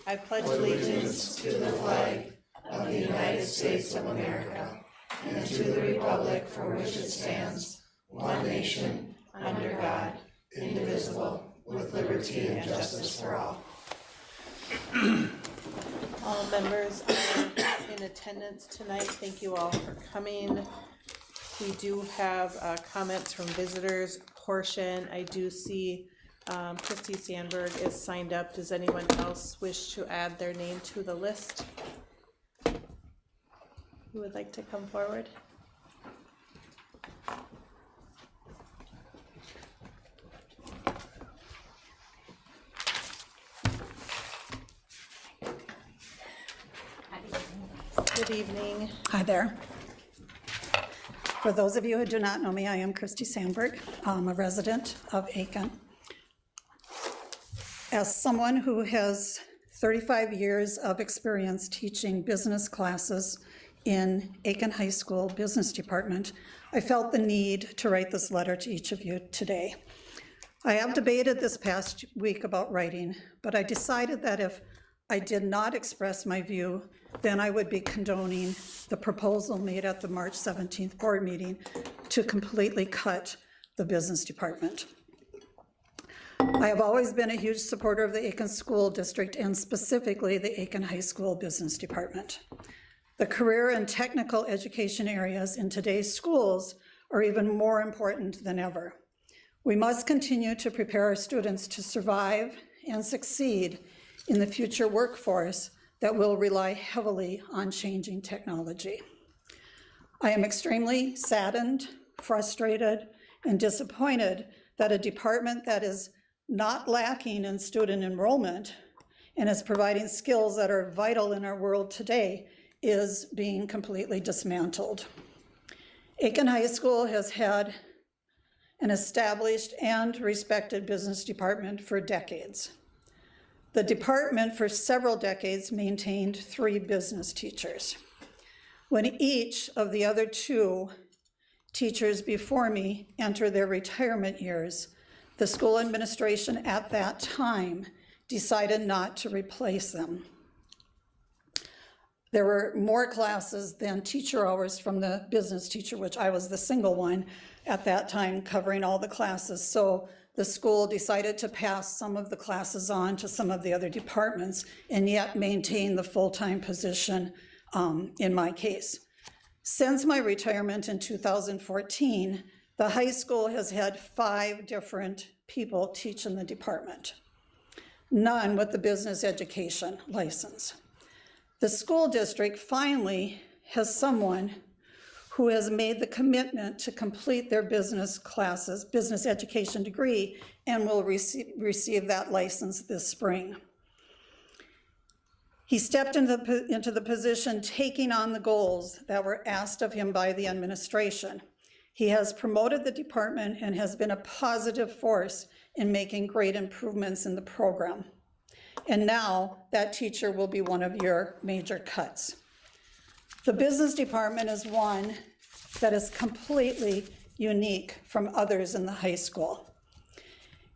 I pledge allegiance to the flag of the United States of America and to the republic for which it stands, one nation, under God, indivisible, with liberty and justice for all. All members are in attendance tonight. Thank you all for coming. We do have comments from visitors portion. I do see Christy Sandberg is signed up. Does anyone else wish to add their name to the list? Who would like to come forward? Good evening. Hi there. For those of you who do not know me, I am Christy Sandberg. I'm a resident of Aiken. As someone who has 35 years of experience teaching business classes in Aiken High School Business Department, I felt the need to write this letter to each of you today. I have debated this past week about writing, but I decided that if I did not express my view, then I would be condoning the proposal made at the March 17th board meeting to completely cut the business department. I have always been a huge supporter of the Aiken School District and specifically the Aiken High School Business Department. The career and technical education areas in today's schools are even more important than ever. We must continue to prepare our students to survive and succeed in the future workforce that will rely heavily on changing technology. I am extremely saddened, frustrated, and disappointed that a department that is not lacking in student enrollment and is providing skills that are vital in our world today is being completely dismantled. Aiken High School has had an established and respected business department for decades. The department for several decades maintained 3 business teachers. When each of the other 2 teachers before me entered their retirement years, the school administration at that time decided not to replace them. There were more classes than teacher hours from the business teacher, which I was the single one at that time covering all the classes. So the school decided to pass some of the classes on to some of the other departments and yet maintain the full-time position in my case. Since my retirement in 2014, the high school has had 5 different people teach in the department, none with the business education license. The school district finally has someone who has made the commitment to complete their business classes, business education degree, and will receive that license this spring. He stepped into the position taking on the goals that were asked of him by the administration. He has promoted the department and has been a positive force in making great improvements in the program. And now that teacher will be one of your major cuts. The business department is one that is completely unique from others in the high school.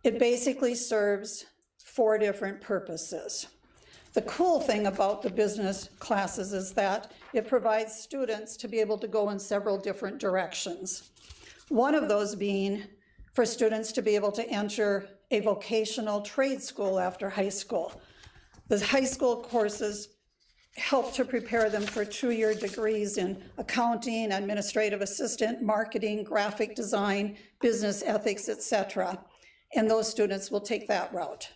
It basically serves 4 different purposes. The cool thing about the business classes is that it provides students to be able to go in several different directions. One of those being for students to be able to enter a vocational trade school after high school. The high school courses help to prepare them for 2-year degrees in accounting, administrative assistant, marketing, graphic design, business ethics, etc. And those students will take that route.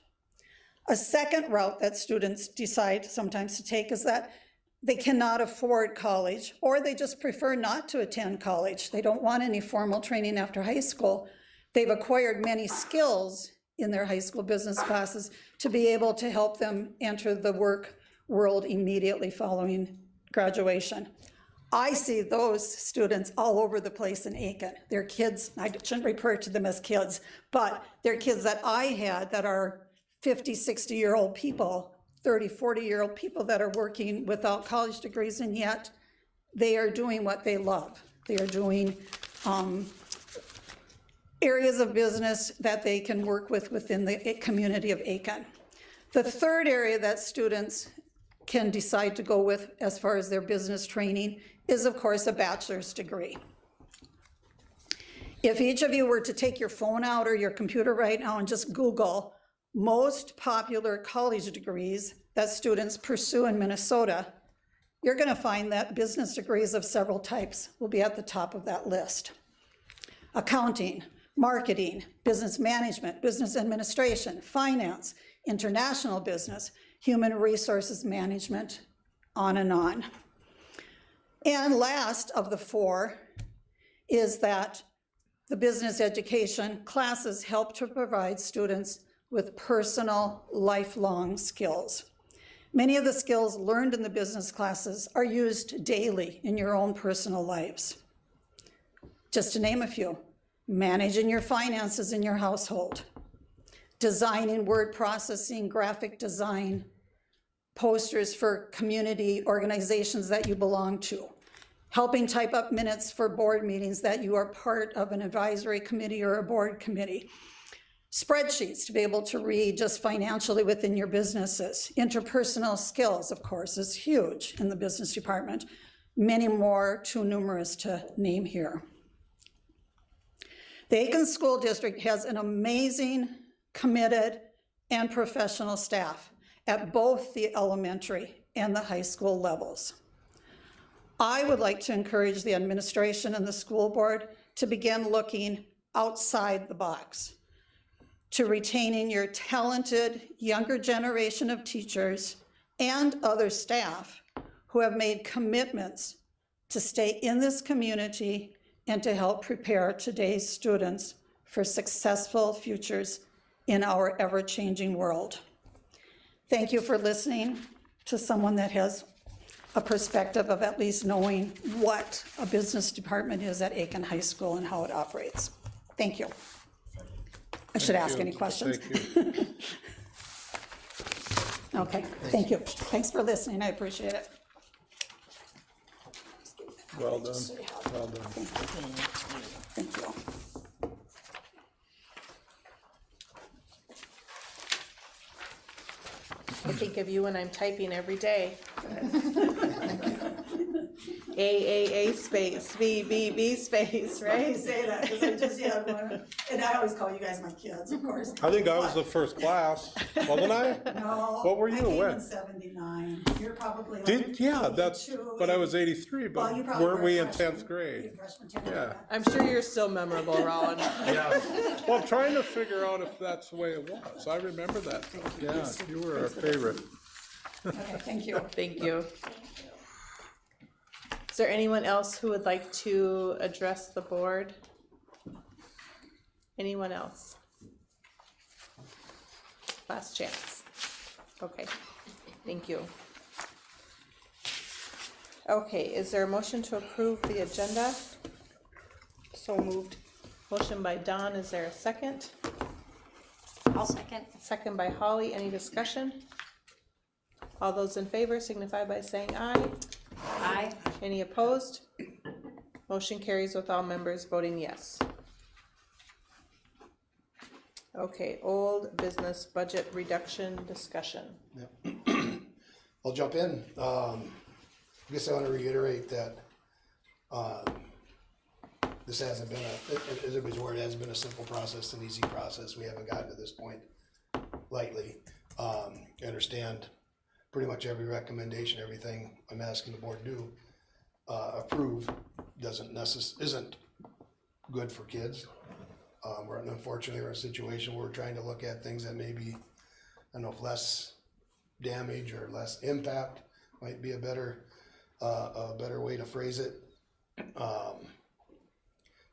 A second route that students decide sometimes to take is that they cannot afford college, or they just prefer not to attend college. They don't want any formal training after high school. They've acquired many skills in their high school business classes to be able to help them enter the work world immediately following graduation. I see those students all over the place in Aiken. They're kids, I shouldn't refer to them as kids, but they're kids that I had that are 50, 60-year-old people, 30, 40-year-old people that are working without college degrees, and yet they are doing what they love. They are doing areas of business that they can work with within the community of Aiken. The third area that students can decide to go with as far as their business training is, of course, a bachelor's degree. If each of you were to take your phone out or your computer right now and just Google most popular college degrees that students pursue in Minnesota, you're going to find that business degrees of several types will be at the top of that list. Accounting, marketing, business management, business administration, finance, international business, human resources management, on and on. And last of the four is that the business education classes help to provide students with personal, lifelong skills. Many of the skills learned in the business classes are used daily in your own personal lives. Just to name a few: managing your finances in your household, designing word processing, graphic design, posters for community organizations that you belong to, helping type up minutes for board meetings that you are part of an advisory committee or a board committee, spreadsheets to be able to read just financially within your businesses. Interpersonal skills, of course, is huge in the business department. Many more, too numerous to name here. The Aiken School District has an amazing, committed, and professional staff at both the elementary and the high school levels. I would like to encourage the administration and the school board to begin looking outside the box, to retaining your talented younger generation of teachers and other staff who have made commitments to stay in this community and to help prepare today's students for successful futures in our ever-changing world. Thank you for listening to someone that has a perspective of at least knowing what a business department is at Aiken High School and how it operates. Thank you. I should ask any questions. Thank you. Okay, thank you. Thanks for listening, I appreciate it. Well done, well done. Thank you. I think of you when I'm typing every day. A space, B space, right? Say that, because I just, and I always call you guys my kids, of course. I think I was the first class, wasn't I? No. What were you, I came when? in 79. You're probably like. Yeah, that's, 82, but I was 83, Well, but you probably weren't were we a in freshman. 10th grade? You're a freshman, too. Yeah. I'm sure you're still memorable, Roland. Yeah. Well, I'm trying to figure out if that's the way it was. I remember that. Yeah, you were a favorite. Okay, thank you. Thank you. Is there anyone else who would like to address the board? Anyone else? Last chance. Okay, thank you. Okay, is there a motion to approve the agenda? So moved. Motion by Dawn, is there a second? I'll second. Second by Holly, any discussion? All those in favor signify by saying aye. Aye. Any opposed? Motion carries with all members voting yes. Okay, old business budget reduction discussion. I'll jump in. I guess I want to reiterate that this hasn't been as everybody's aware, it hasn't been a simple process, an easy process. We haven't gotten to this point lightly. I understand pretty much every recommendation, everything I'm asking the board to do, approve, isn't good for kids. Unfortunately, we're in a situation where we're trying to look at things that maybe, I don't know if less damage or less impact might be a better way to phrase it.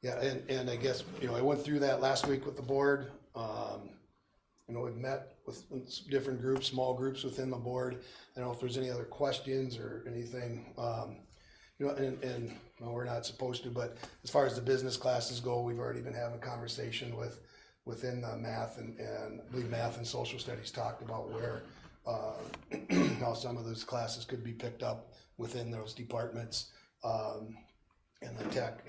Yeah, and I guess, I went through that last week with the board. We've met with different groups, small groups within the board. I don't know if there's any other questions or anything, and we're not supposed to, but as far as the business classes go, we've already been having a conversation within the math and I believe math and social studies talked about where how some of those classes could be picked up within those departments, and the tech,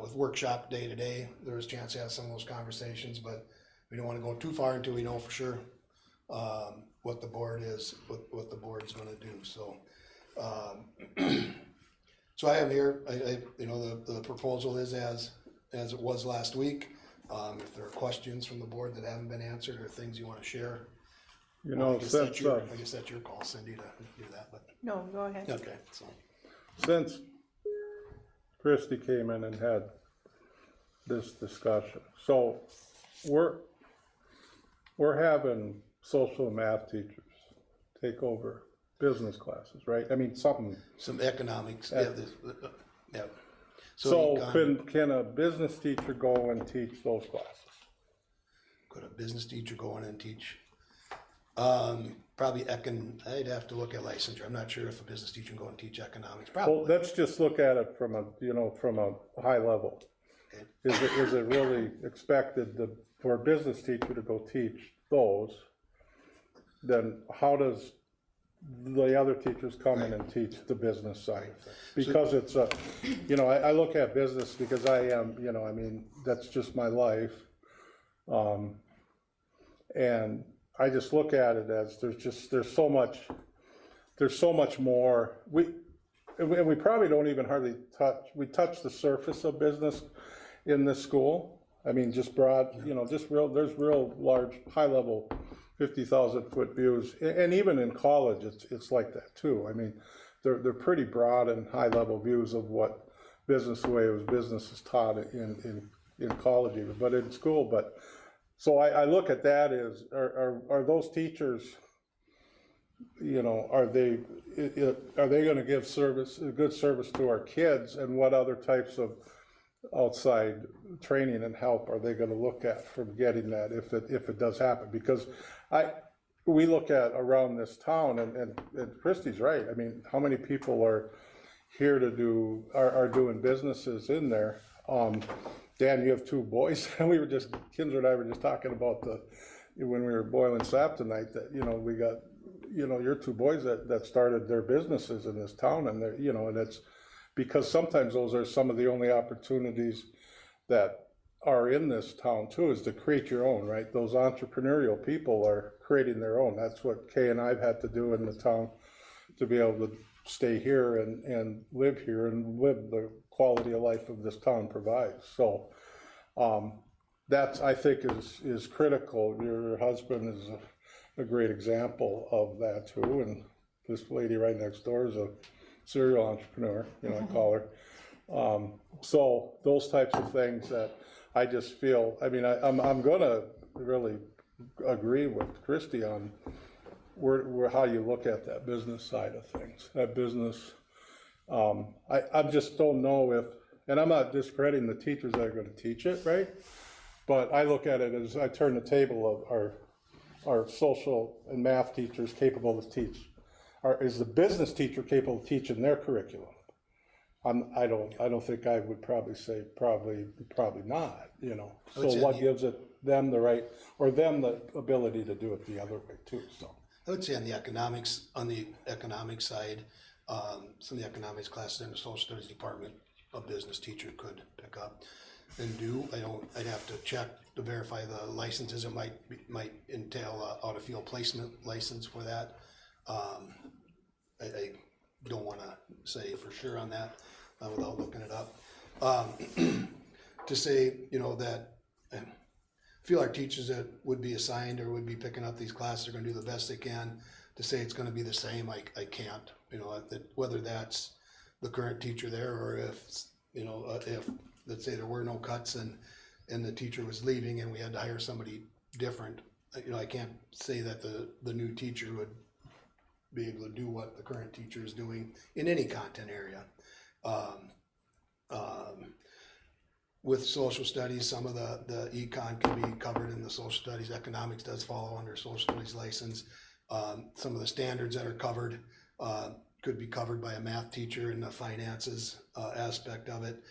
with workshop day to day, there was a chance to have some of those conversations, but we don't want to go too far until we know for sure what the board is, what the board's gonna do, so. So I have here, you know, the proposal is as it was last week. If there are questions from the board that haven't been answered or things you wanna share. You know, I guess since, that's your call, Cindy, to do that, but, No, go ahead. okay, so. since Christie came in and had this discussion, so we're having social and math teachers take over business classes, right? I mean, something. Some economics, yeah, yeah. So econ- can a business teacher go and teach those classes? Could a business teacher go in and teach? Probably I'd have to look at licensure. I'm not sure if a business teacher can go and teach economics, Well, probably. let's just look at it from a, you know, from a high level. Okay. Is it really expected for a business teacher to go teach those? Then how does the other teachers come in and teach the business side? Because it's a, you know, I look at business because I am, you know, I mean, that's just my life. And I just look at it as there's so much more. And we probably don't even hardly touch the surface of business in this school. I mean, just broad, you know, there's real large, high level, 50,000-foot views. And even in college, it's like that too. I mean, they're pretty broad and high level views of what business, the way it was business is taught in college even, but in school. But so I look at that as, are those teachers, you know, are they gonna give good service to our kids, and what other types of outside training and help are they gonna look at from getting that if it does happen? Because we look at around this town, and Christie's right, I mean, how many people are here are doing businesses in there? Dan, you have two boys, and Kinsler and I were just talking about when we were boiling sap tonight, that, you know, we got, you know, your two boys that started their businesses in this town, and they're, you know, and it's because sometimes those are some of the only opportunities that are in this town too, is to create your own, right? Those entrepreneurial people are creating their own. That's what Kay and I've had to do in the town to be able to stay here and live here and live the quality of life of this town provides. So that's, I think, is critical. Your husband is a great example of that too, and this lady right next door is a serial entrepreneur, you know, I call her. So those types of things that I just feel, I mean, I'm gonna really agree with Christie on how you look at that business side of things. That business, I just don't know if, and I'm not discrediting the teachers that are gonna teach it, right? But I look at it as, I turn the table of our social and math teachers capable to teach. Is the business teacher capable of teaching their curriculum? I don't think I would probably say probably not, you know. So what gives them the right, or them the ability to do it the other way too, so. I would say on the economic side, some of the economics classes in the social studies department, a business teacher could pick up and do. I'd have to check to verify the licenses. It might entail out of field placement license for that. I don't want to say for sure on that without looking it up. To say, you know, that I feel our teachers that would be assigned or would be picking up these classes are going to do the best they can. To say it's going to be the same, I can't. You know, whether that's the current teacher there, or if, you know, if let's say there were no cuts and the teacher was leaving and we had to hire somebody different. You know, I can't say that the new teacher would be able to do what the current teacher is doing in any content area. With social studies, some of the econ can be covered in the social studies. Economics does follow under social studies license. Some of the standards that are covered could be covered by a math teacher in the finances aspect of it.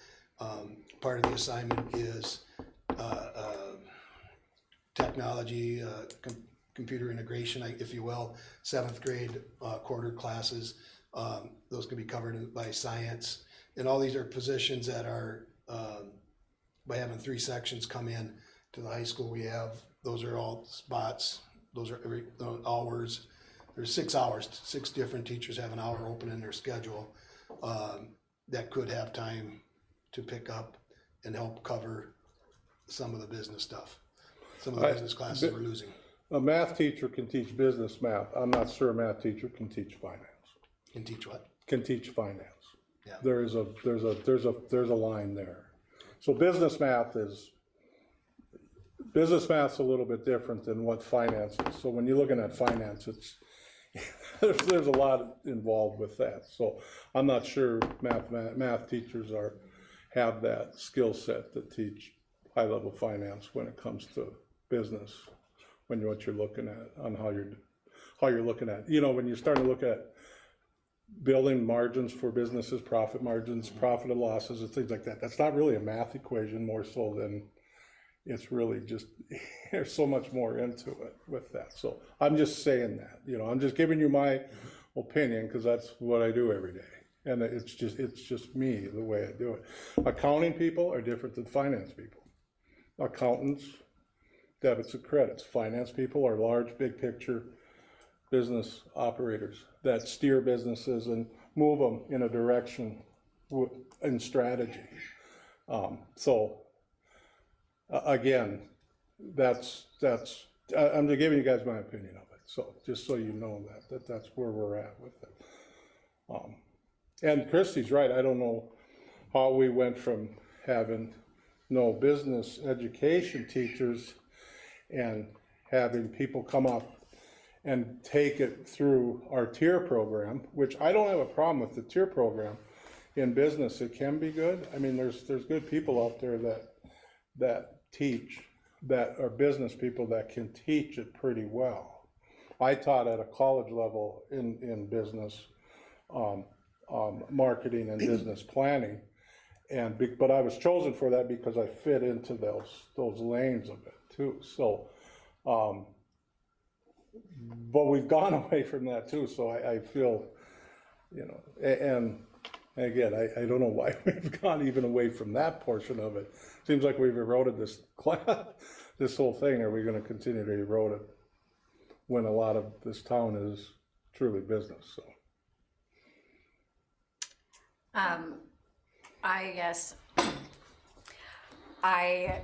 Part of the assignment is technology, computer integration, if you will, 7th grade quarter classes. Those can be covered by science. And all these are positions that are, by having 3 sections come in to the high school, those are all spots those are every, hours. There's 6 hours, 6 different teachers have an hour open in their schedule, that could have time to pick up and help cover some of the business stuff. Some of the business classes we're losing. A math teacher can teach business math. I'm not sure a math teacher can teach finance. Can teach what? Can teach finance. Yeah. There's a line there. So business math's a little bit different than what finance is. So when you're looking at finance, it's, there's a lot involved with that. So I'm not sure math teachers have that skill set to teach high-level finance when it comes to business, what you're looking at, on how you're looking at, when you start to look at building margins for businesses, profit margins, profit and losses, and things like that. That's not really a math equation, more so than it's really just, there's so much more into it with that. So I'm just saying that, I'm just giving you my opinion, because that's what I do every day. And it's just me, the way I do it. Accounting people are different than finance people. Accountants, debits and credits. Finance people are large, big picture business operators that steer businesses and move them in a direction in strategy. Again, I'm just giving you guys my opinion of it. So just so you know that's where we're at with it. And Christy's right. I don't know how we went from having no business education teachers and having people come up and take it through our tier program, which I don't have a problem with the tier program. In business, it can be good. I mean, there's good people out there that teach, that are business people that can teach it pretty well. I taught at a college level in business, marketing and business planning, but I was chosen for that because I fit into those lanes of it too. So, but we've gone away from that too. So I feel, and again, I don't know why we've gone even away from that portion of it. Seems like we've eroded this class, this whole thing. Are we going to continue to erode it when a lot of this town is truly business? So. I guess I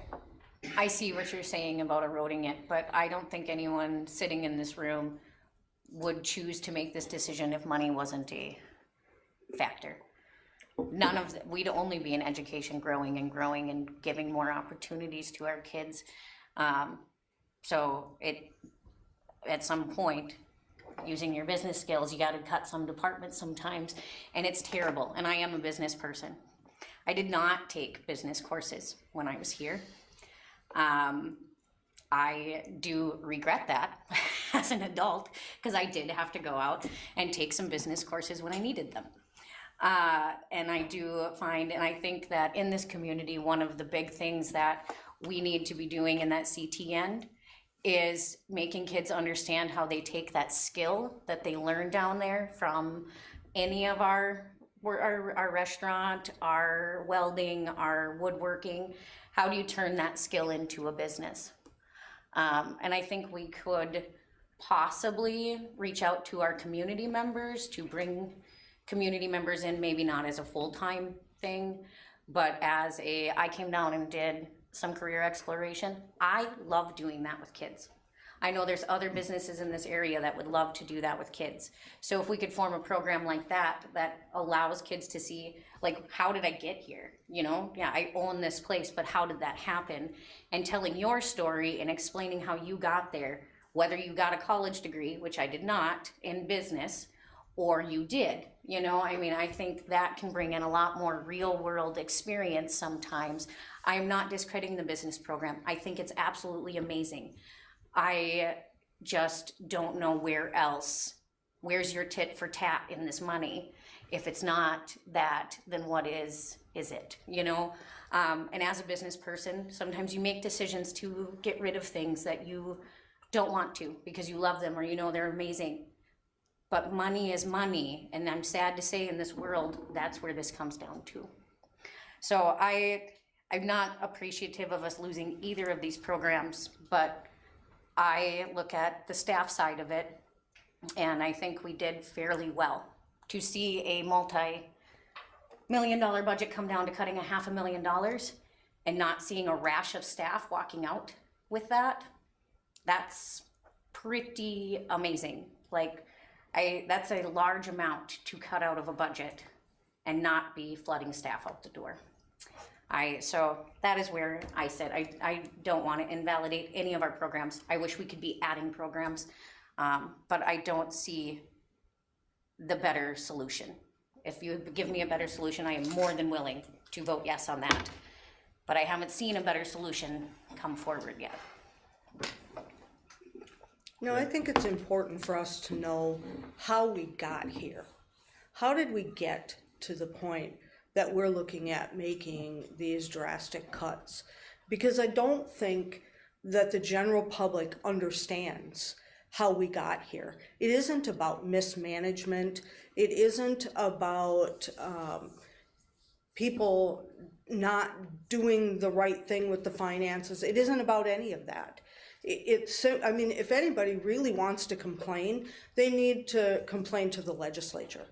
see what you're saying about eroding it, but I don't think anyone sitting in this room would choose to make this decision if money wasn't a factor. We'd only be in education growing and giving more opportunities to our kids. So at some point, using your business skills, you got to cut some departments sometimes, and it's terrible. And I am a business person. I did not take business courses when I was here. I do regret that as an adult, because I did have to go out and take some business courses when I needed them. And I do find, and I think that in this community, one of the big things that we need to be doing in that CT end is making kids understand how they take that skill that they learn down there from any of our restaurant, our welding, our woodworking. How do you turn that skill into a business? And I think we could possibly reach out to our community members to bring community members in, maybe not as a full-time thing, but I came down and did some career exploration. I love doing that with kids. I know there's other businesses in this area that would love to do that with kids. So if we could form a program like that allows kids to see, like, how did I get here? Yeah, I own this place, but how did that happen? And telling your story and explaining how you got there, whether you got a college degree, which I did not, in business, or you did. I think that can bring in a lot more real world experience sometimes. I'm not discrediting the business program. I think it's absolutely amazing. I just don't know where else. Where's your tit for tat in this money? If it's not that, then what is it? And as a business person, sometimes you make decisions to get rid of things that you don't want to because you love them or they're amazing. But money is money, and I'm sad to say in this world, that's where this comes down to. So I'm not appreciative of us losing either of these programs, but I look at the staff side of it, and I think we did fairly well. To see a multi-million-dollar budget come down to cutting $500,000 and not seeing a rash of staff walking out with that, that's pretty amazing. Like, that's a large amount to cut out of a budget and not be flooding staff out the door. So that is where I said, I don't want to invalidate any of our programs. I wish we could be adding programs, but I don't see the better solution. If you give me a better solution, I am more than willing to vote yes on that. But I haven't seen a better solution come forward yet. No, I think it's important for us to know how we got here. How did we get to the point that we're looking at making these drastic cuts? Because I don't think that the general public understands how we got here. It isn't about mismanagement. It isn't about people not doing the right thing with the finances. It isn't about any of that. I mean, if anybody really wants to complain, they need to complain to the legislature,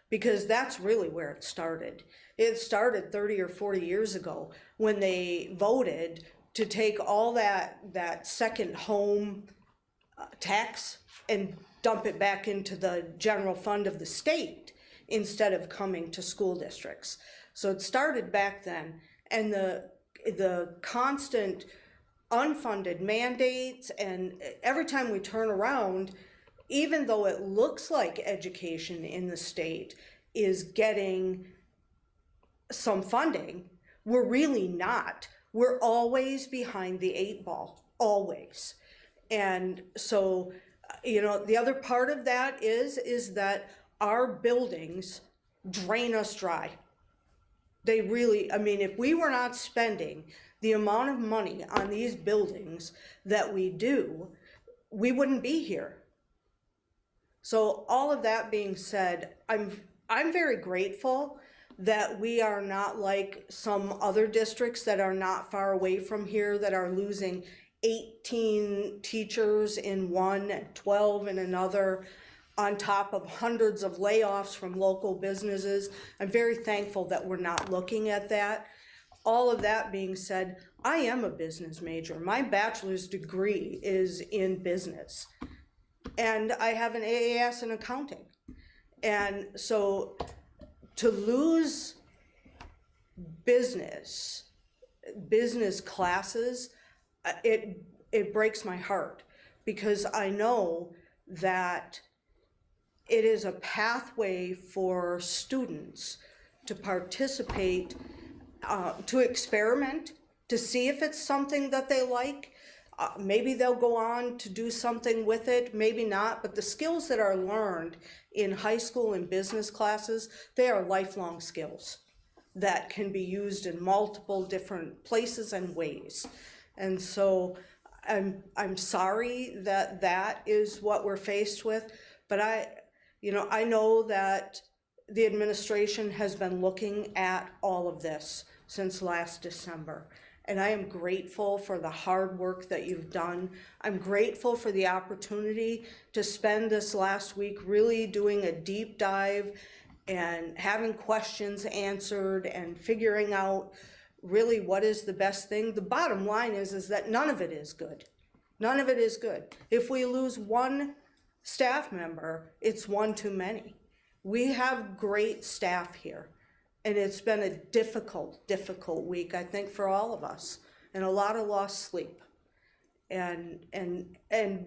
because that's really where it started. It started 30 or 40 years ago when they voted to take all that second home tax and dump it back into the general fund of the state instead of coming to school districts. So it started back then, and the constant unfunded mandates, and every time we turn around, even though it looks like education in the state is getting some funding, we're really not. We're always behind the 8 ball, always. And so, you know, the other part of that is that our buildings drain us dry. They really, I mean, if we were not spending the amount of money on these buildings that we do, we wouldn't be here. So all of that being said, I'm very grateful that we are not like some other districts that are not far away from here that are losing 18 teachers in one and 12 in another, on top of hundreds of layoffs from local businesses. I'm very thankful that we're not looking at that. All of that being said, I am a business major. My bachelor's degree is in business, and I have an AAS in accounting. And so to lose business classes, it breaks my heart, because I know that it is a pathway for students to participate, to experiment, to see if it's something that they like. Maybe they'll go on to do something with it, maybe not, but the skills that are learned in high school and business classes, they are lifelong skills that can be used in multiple different places and ways. And so I'm sorry that that is what we're faced with, but I know that the administration has been looking at all of this since last December. And I am grateful for the hard work that you've done. I'm grateful for the opportunity to spend this last week really doing a deep dive and having questions answered and figuring out really what is the best thing. The bottom line is that none of it is good. None of it is good. If we lose one staff member, it's one too many. We have great staff here, and it's been a difficult week, I think, for all of us, and a lot of lost sleep. And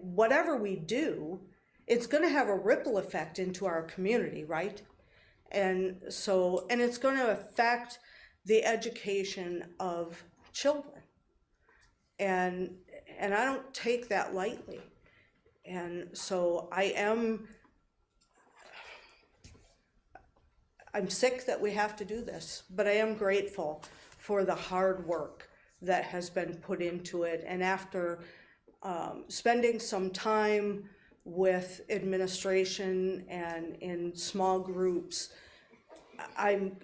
whatever we do, it's going to have a ripple effect into our community, right? And so, and it's going to affect the education of children. And I don't take that lightly. And so I'm sick that we have to do this, but I am grateful for the hard work that has been put into it. And after spending some time with administration and in small groups, I'm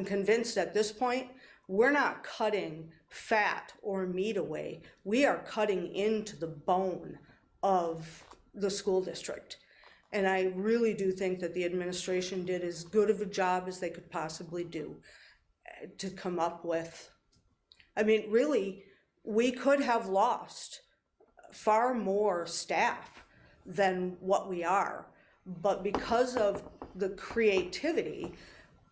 convinced at this point we're not cutting fat or meat away. We are cutting into the bone of the school district. And I really do think that the administration did as good of a job as they could possibly do to come up with, I mean, really, we could have lost far more staff than what we are. But because of the creativity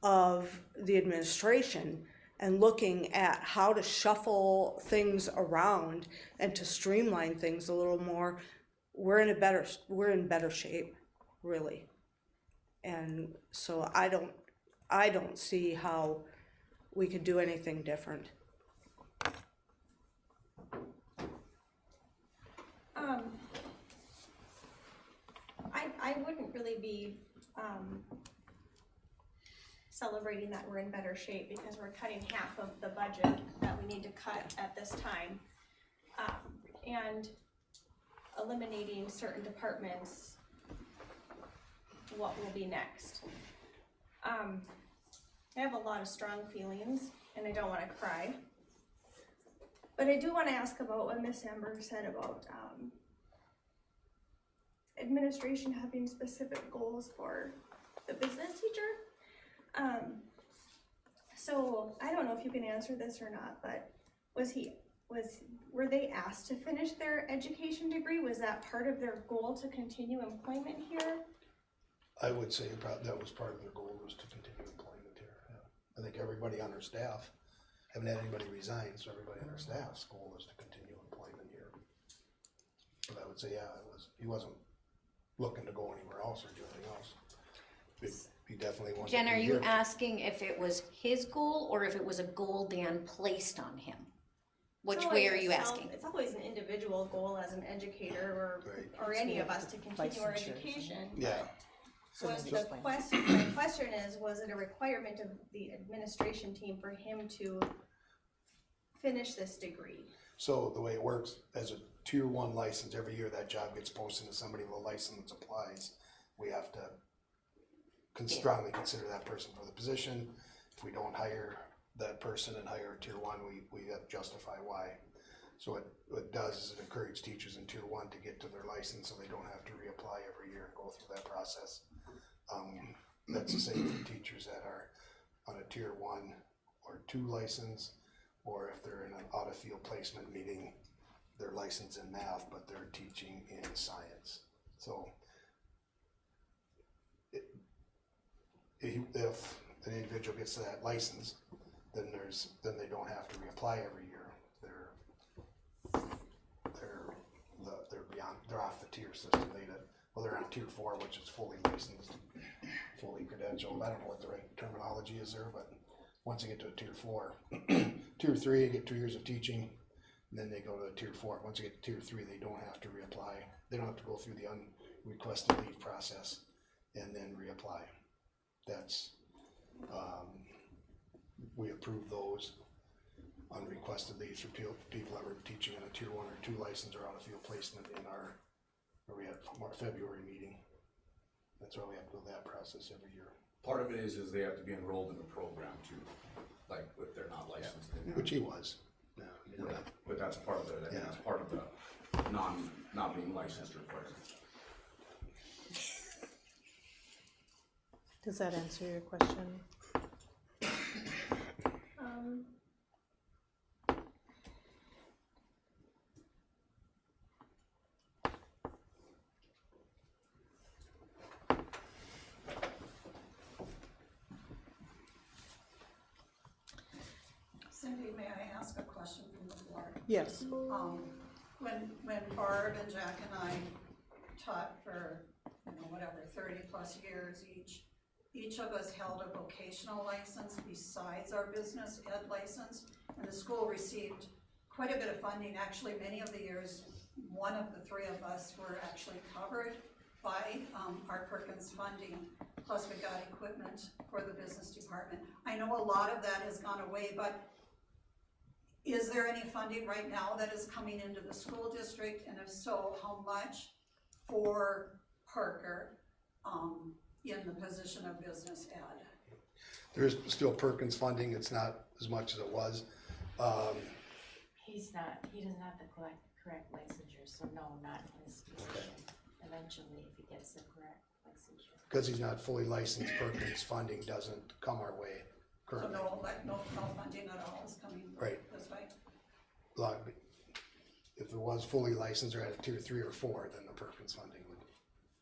of the administration and looking at how to shuffle things around and to streamline things a little more, we're in better shape, really. And so I don't see how we could do anything different. I wouldn't really be celebrating that we're in better shape because we're cutting half of the budget that we need to cut at this time. And eliminating certain departments, what will be next? I have a lot of strong feelings and I don't wanna cry. But I do wanna ask about what Miss Amber said about administration having specific goals for the business teacher. So I don't know if you can answer this or not, but were they asked to finish their education degree? Was that part of their goal to continue employment here? I would say that was part of their goal, was to continue employment here, yeah. I think everybody on our staff, haven't had anybody resign, so everybody on our staff's goal is to continue employment here. But I would say, yeah, he wasn't looking to go anywhere else or do anything else. He definitely wanted to Jen, are be you here. asking if it was his goal or if it was a goal Dan placed on him? Which It's way always are you a self- asking? It's always an individual goal as an educator Right. or any of us to continue our Licensure. education. Yeah, Was the question, my question is, was it a requirement of the administration team for him to finish this degree? so the way it works, as a tier 1 license, every year that job gets posted and somebody with a license applies, we have to strongly consider that person for the position. If we don't hire that person and hire a tier 1, we have to justify why. So what it does is it encourages teachers in tier 1 to get to their license so they don't have to reapply every year and go through that process. That's the same for teachers that are on a tier 1 or 2 license, or if they're in an out of field placement, meaning they're licensed in math, but they're teaching in science. So if an individual gets to that license, then they don't have to reapply every year. They're off the tier system. They're on tier 4, which is fully licensed, fully credentialed. I don't know what the right terminology is there, but once they get to a tier 4, tier 3, they get 2 years of teaching, and then they go to tier 4. Once they get to tier 3, they don't have to reapply. They don't have to go through the unrequested leave process and then reapply. That's, we approve those unrequested leaves for people that were teaching in a tier 1 or 2 license or out of field placement in our February meeting. That's why we have to go through that process every year. Part of it is they have to be enrolled in the program too, like if they're not licensed. Which he was. Yeah, he did that. But that's part of it, that's part of the not being licensed requirement. Does that answer your question? Cindy, may I ask a question from the floor? Yes. When Barb and Jack and I taught for, 30 plus years each of us held a vocational license besides our business ed license, and the school received quite a bit of funding. Actually, many of the years, one of the 3 of us were actually covered by our Perkins funding, plus we got equipment for the business department. I know a lot of that has gone away, but is there any funding right now that is coming into the school district, and if so, how much for Parker in the position of business ed? There is still Perkins funding, it's not as much as it was. He doesn't have the correct licensure, so no, not in his position. Eventually, if he gets the correct licensure. Because he's not fully licensed, Perkins funding doesn't come our way So currently. no funding at all is coming Right. this way? If it was fully licensed or at a tier 3 or 4, then the Perkins funding would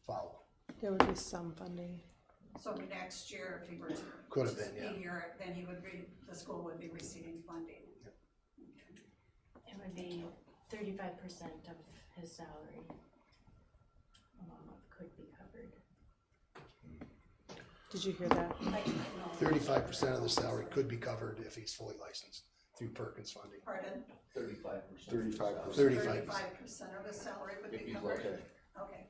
follow. There would be some funding. So next year, if he were to. Could have been, yeah. Be here, then he would the school would be receiving funding. It would be 35% of his salary. Could be covered. Did you hear that? 35% of the salary could be covered if he's fully licensed through Perkins funding. Pardon? 35%. 35%. Of his salary would be covered? Okay,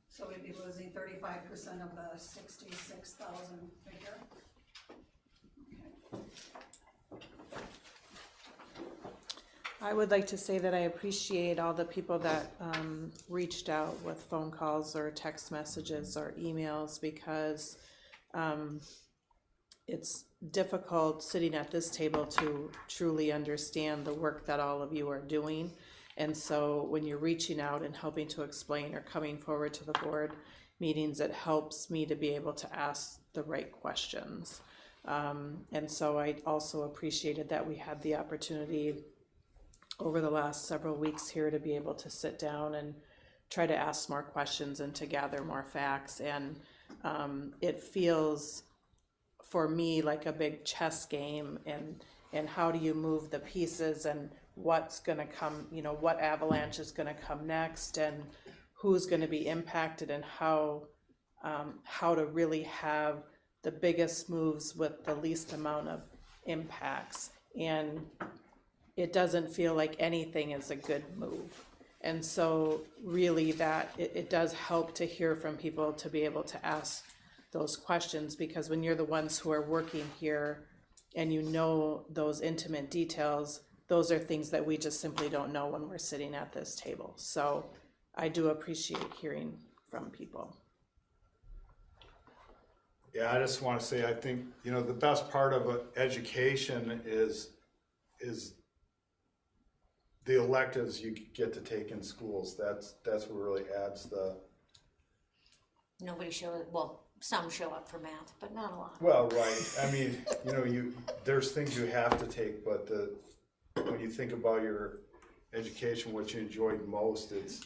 so we'd be losing 35% of the 66,000 figure? I would like to say that I appreciate all the people that reached out with phone calls or text messages or emails, because it's difficult sitting at this table to truly understand the work that all of you are doing. And so when you're reaching out and helping to explain or coming forward to the board meetings, it helps me to be able to ask the right questions. And so I also appreciated that we had the opportunity over the last several weeks here to be able to sit down and try to ask more questions and to gather more facts. And it feels for me like a big chess game, and how do you move the pieces, and what's gonna come, you know, what avalanche is gonna come next, and who's gonna be impacted, and how to really have the biggest moves with the least amount of impacts. And it doesn't feel like anything is a good move. And so really that it does help to hear from people, to be able to ask those questions, because when you're the ones who are working here and you know those intimate details, those are things that we just simply don't know when we're sitting at this table. So I do appreciate hearing from people. Yeah, I just want to say, I think, you know, the best part of education is the electives you get to take in schools. That's what really adds the. Nobody some show up for math, but not a lot. Well, right. I mean, you know, there's things you have to take, but when you think about your education, what you enjoyed most, it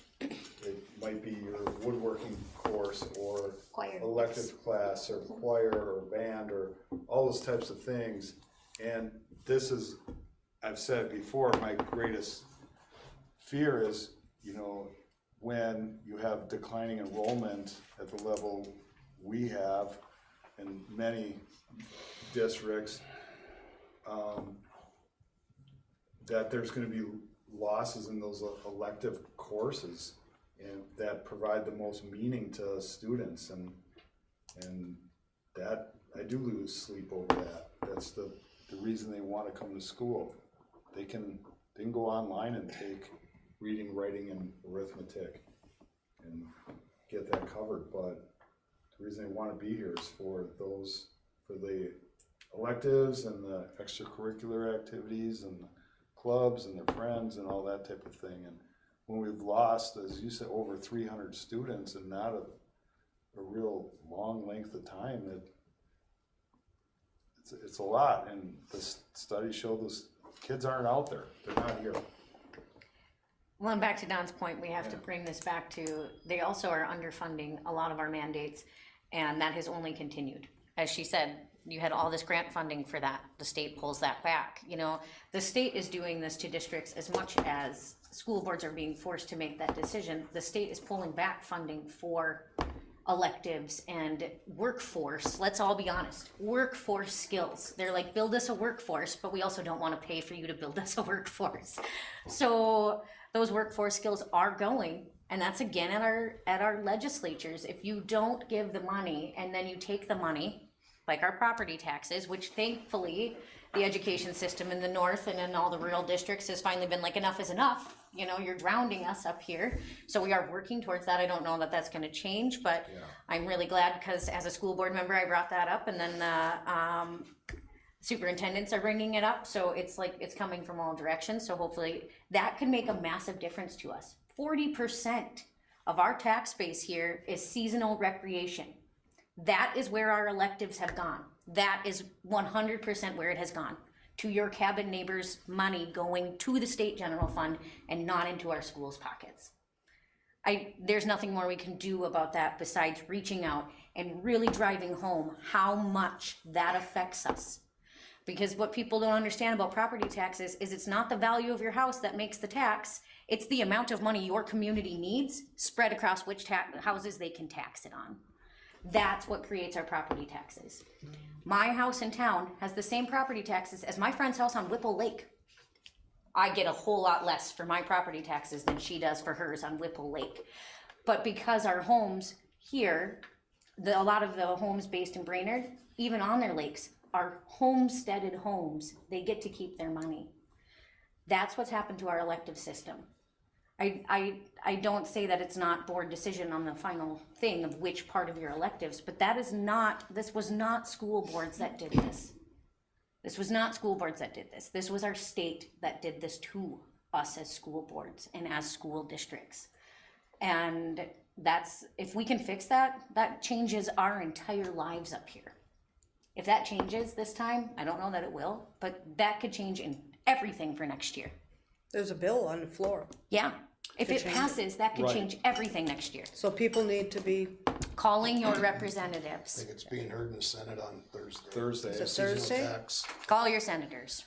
might be your woodworking course or Choir. elective class or choir or band or all those types of things. And this is, I've said before, my greatest fear is, you know, when you have declining enrollment at the level we have in many districts, that there's going to be losses in those elective courses and that provide the most meaning to students, and that I do lose sleep over that. That's the reason they want to come to school. They can go online and take reading, writing, and arithmetic and get that covered, but the reason they want to be here is for the electives and the extracurricular activities and the clubs and their friends and all that type of thing. And when we've lost, as you said, over 300 students and not a real long length of time, it's a lot. And the studies show those kids aren't out there. They're not here. Well, and back to Don's point, we have to bring this back to, they also are underfunding a lot of our mandates, and that has only continued. As she said, you had all this grant funding for that. The state pulls that back. You know, the state is doing this to districts as much as school boards are being forced to make that decision. The state is pulling back funding for electives and workforce. Let's all be honest, workforce skills. They're like, build us a workforce, but we also don't want to pay for you to build us a workforce. So those workforce skills are going, and that's again at our legislatures. If you don't give the money and then you take the money, like our property taxes, which thankfully the education system in the north and in all the rural districts has finally been like, enough is enough. You know, you're drowning us up here. So we are working towards that. I don't know that that's gonna change, but I'm really glad, because as a school board member, I brought that up, and then the superintendents are bringing it up. So it's like, it's coming from all directions. So hopefully that can make a massive difference to us. 40% of our tax base here is seasonal recreation. That is where our electives have gone. That is 100% where it has gone. To your cabin neighbors' money going to the state general fund and not into our schools' pockets. There's nothing more we can do about that besides reaching out and really driving home how much that affects us. Because what people don't understand about property taxes is it's not the value of your house that makes the tax, it's the amount of money your community needs spread across which houses they can tax it on. That's what creates our property taxes. My house in town has the same property taxes as my friend's house on Whipple Lake. I get a whole lot less for my property taxes than she does for hers on Whipple Lake. But because our homes here, a lot of the homes based in Brainerd, even on their lakes, are homesteaded homes. They get to keep their money. That's what's happened to our elective system. I don't say that it's not board decision on the final thing of which part of your electives, but this was not school boards that did this. This was not school boards that did this. This was our state that did this to us as school boards and as school districts. And if we can fix that, that changes our entire lives up here. If that changes this time, I don't know that it will, but that could change in everything for next year. There's a bill on the floor, Yeah, if it change it. passes, that could Right. change everything next year. so people need to be, Calling your I representatives, think it's being heard in the Senate on Thursday. Thursday. Is it Seasonal Thursday? tax. call your senators.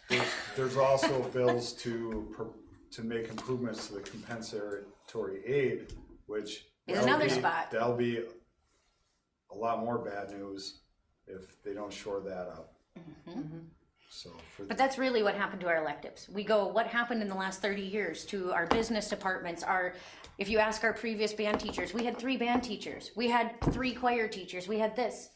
There's also bills to make improvements to the compensatory aid, which. Is that'll another be- spot. That'll be a lot more bad news if they don't shore that up. So But that's really what happened to our electives. We go, what happened in the last 30 years to our business departments? If you ask our previous band teachers, we had 3 band teachers. We had 3 choir teachers. We had this.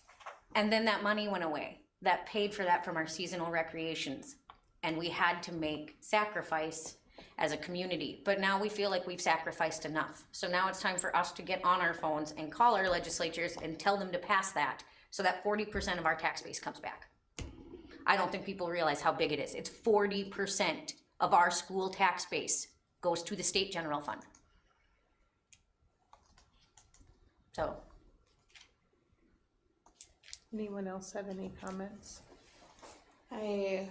And then that money went away. That paid for that from our seasonal recreations. And we had to make sacrifice as a community. But now we feel like we've sacrificed enough. So now it's time for us to get on our phones and call our legislatures and tell them to pass that so that 40% of our tax base comes back. I don't think people realize how big it is. It's 40% of our school tax base goes to the state general fund. So, Anyone else have any comments? I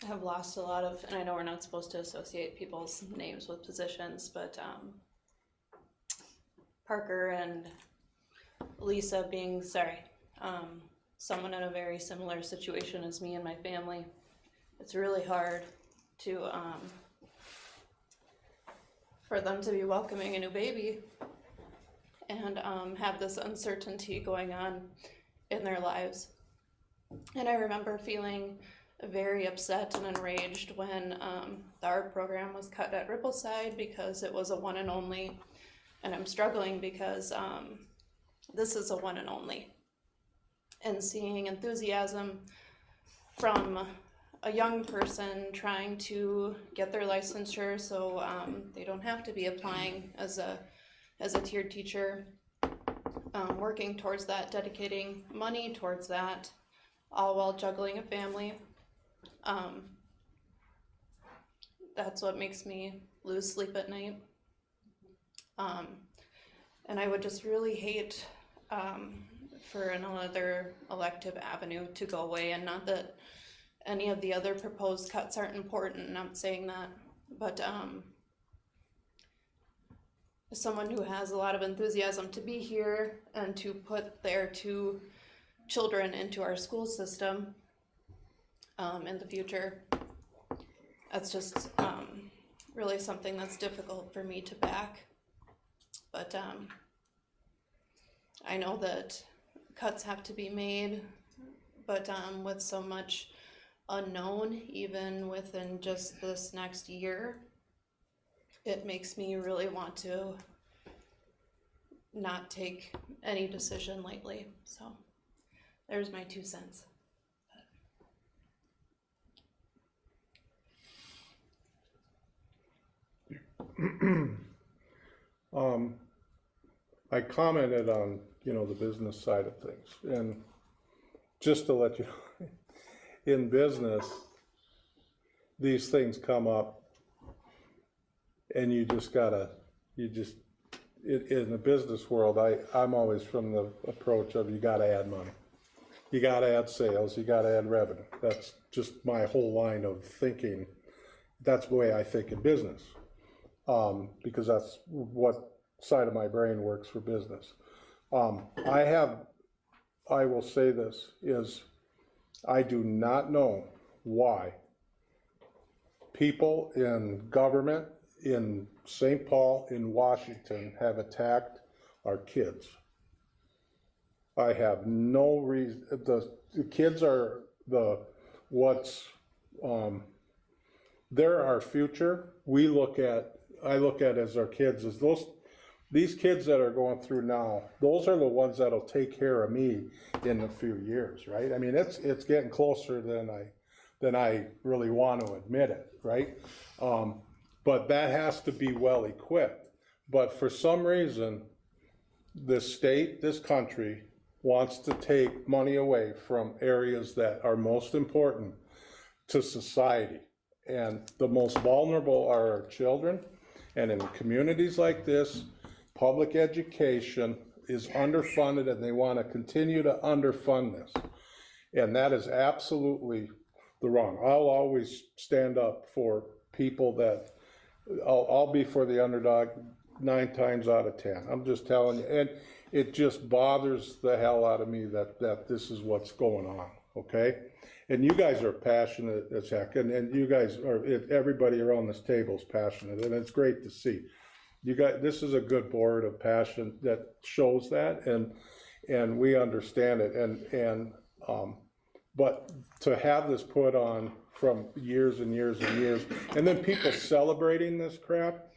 have lost a lot of, and I know we're not supposed to associate people's names with positions, but Parker and Lisa being, someone in a very similar situation as me and my family. It's really hard to, for them to be welcoming a new baby and have this uncertainty going on in their lives. And I remember feeling very upset and enraged when the art program was cut at Rippleside because it was a one and only, and I'm struggling because this is a one and only. And seeing enthusiasm from a young person trying to get their licensure so they don't have to be applying as a tiered teacher, working towards that, dedicating money towards that, all while juggling a family. That's what makes me lose sleep at night. And I would just really hate for another elective avenue to go away, and not that any of the other proposed cuts aren't important, I'm not saying that, but as someone who has a lot of enthusiasm to be here and to put their 2 children into our school system in the future, that's just really something that's difficult for me to back. But I know that cuts have to be made, but with so much unknown, even within just this next year, it makes me really want to not take any decision lightly. So there's my 2 cents. I commented on, the business side of things, and just to let you know, in business, these things come up, and in the business world, I'm always from the approach of you gotta add money. You gotta add sales, you gotta add revenue. That's just my whole line of thinking. That's the way I think in business, because that's what side of my brain works for business. I will say this, is I do not know why people in government in St. Paul, in Washington, have attacked our kids. I have no reason. The kids are they're our future. I look at as our kids as these kids that are going through now, those are the ones that'll take care of me in a few years, right? I mean, it's getting closer than I really want to admit it, right? But that has to be well equipped. But for some reason, this country wants to take money away from areas that are most important to society. And the most vulnerable are our children. And in communities like this, public education is underfunded, and they want to continue to underfund this. And that is absolutely the wrong. I'll always stand up for people that, I'll be for the underdog 9 times out of 10. I'm just telling you. And it just bothers the hell out of me that this is what's going on, okay? And you guys are passionate as heck, and you guys are, everybody around this table is passionate, and it's great to see. You guys, this is a good board of passion that shows that, and we understand it, but to have this put on from years and years and years, and then people celebrating this crap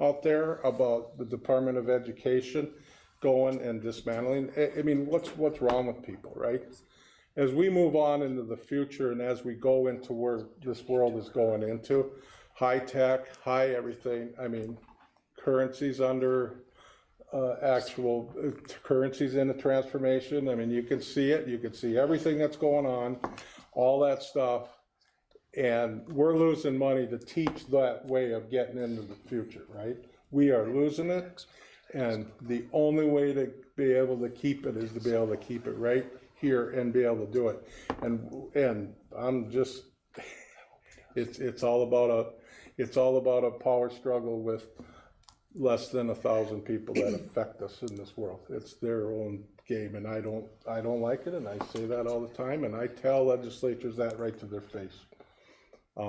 out there about the Department of Education going and dismantling. I mean, what's wrong with people, right? As we move on into the future, and as we go into where this world is going into, high tech, high everything, I mean, currencies under actual currencies in a transformation. I mean, you can see it, you can see everything that's going on, all that stuff. And we're losing money to teach that way of getting into the future, right? We are losing it. And the only way to be able to keep it is to be able to keep it right here and be able to do it. And I'm just, it's all about a power struggle with less than 1,000 people that affect us in this world. It's their own game, and I don't like it, and I say that all the time, and I tell legislatures that right to their face,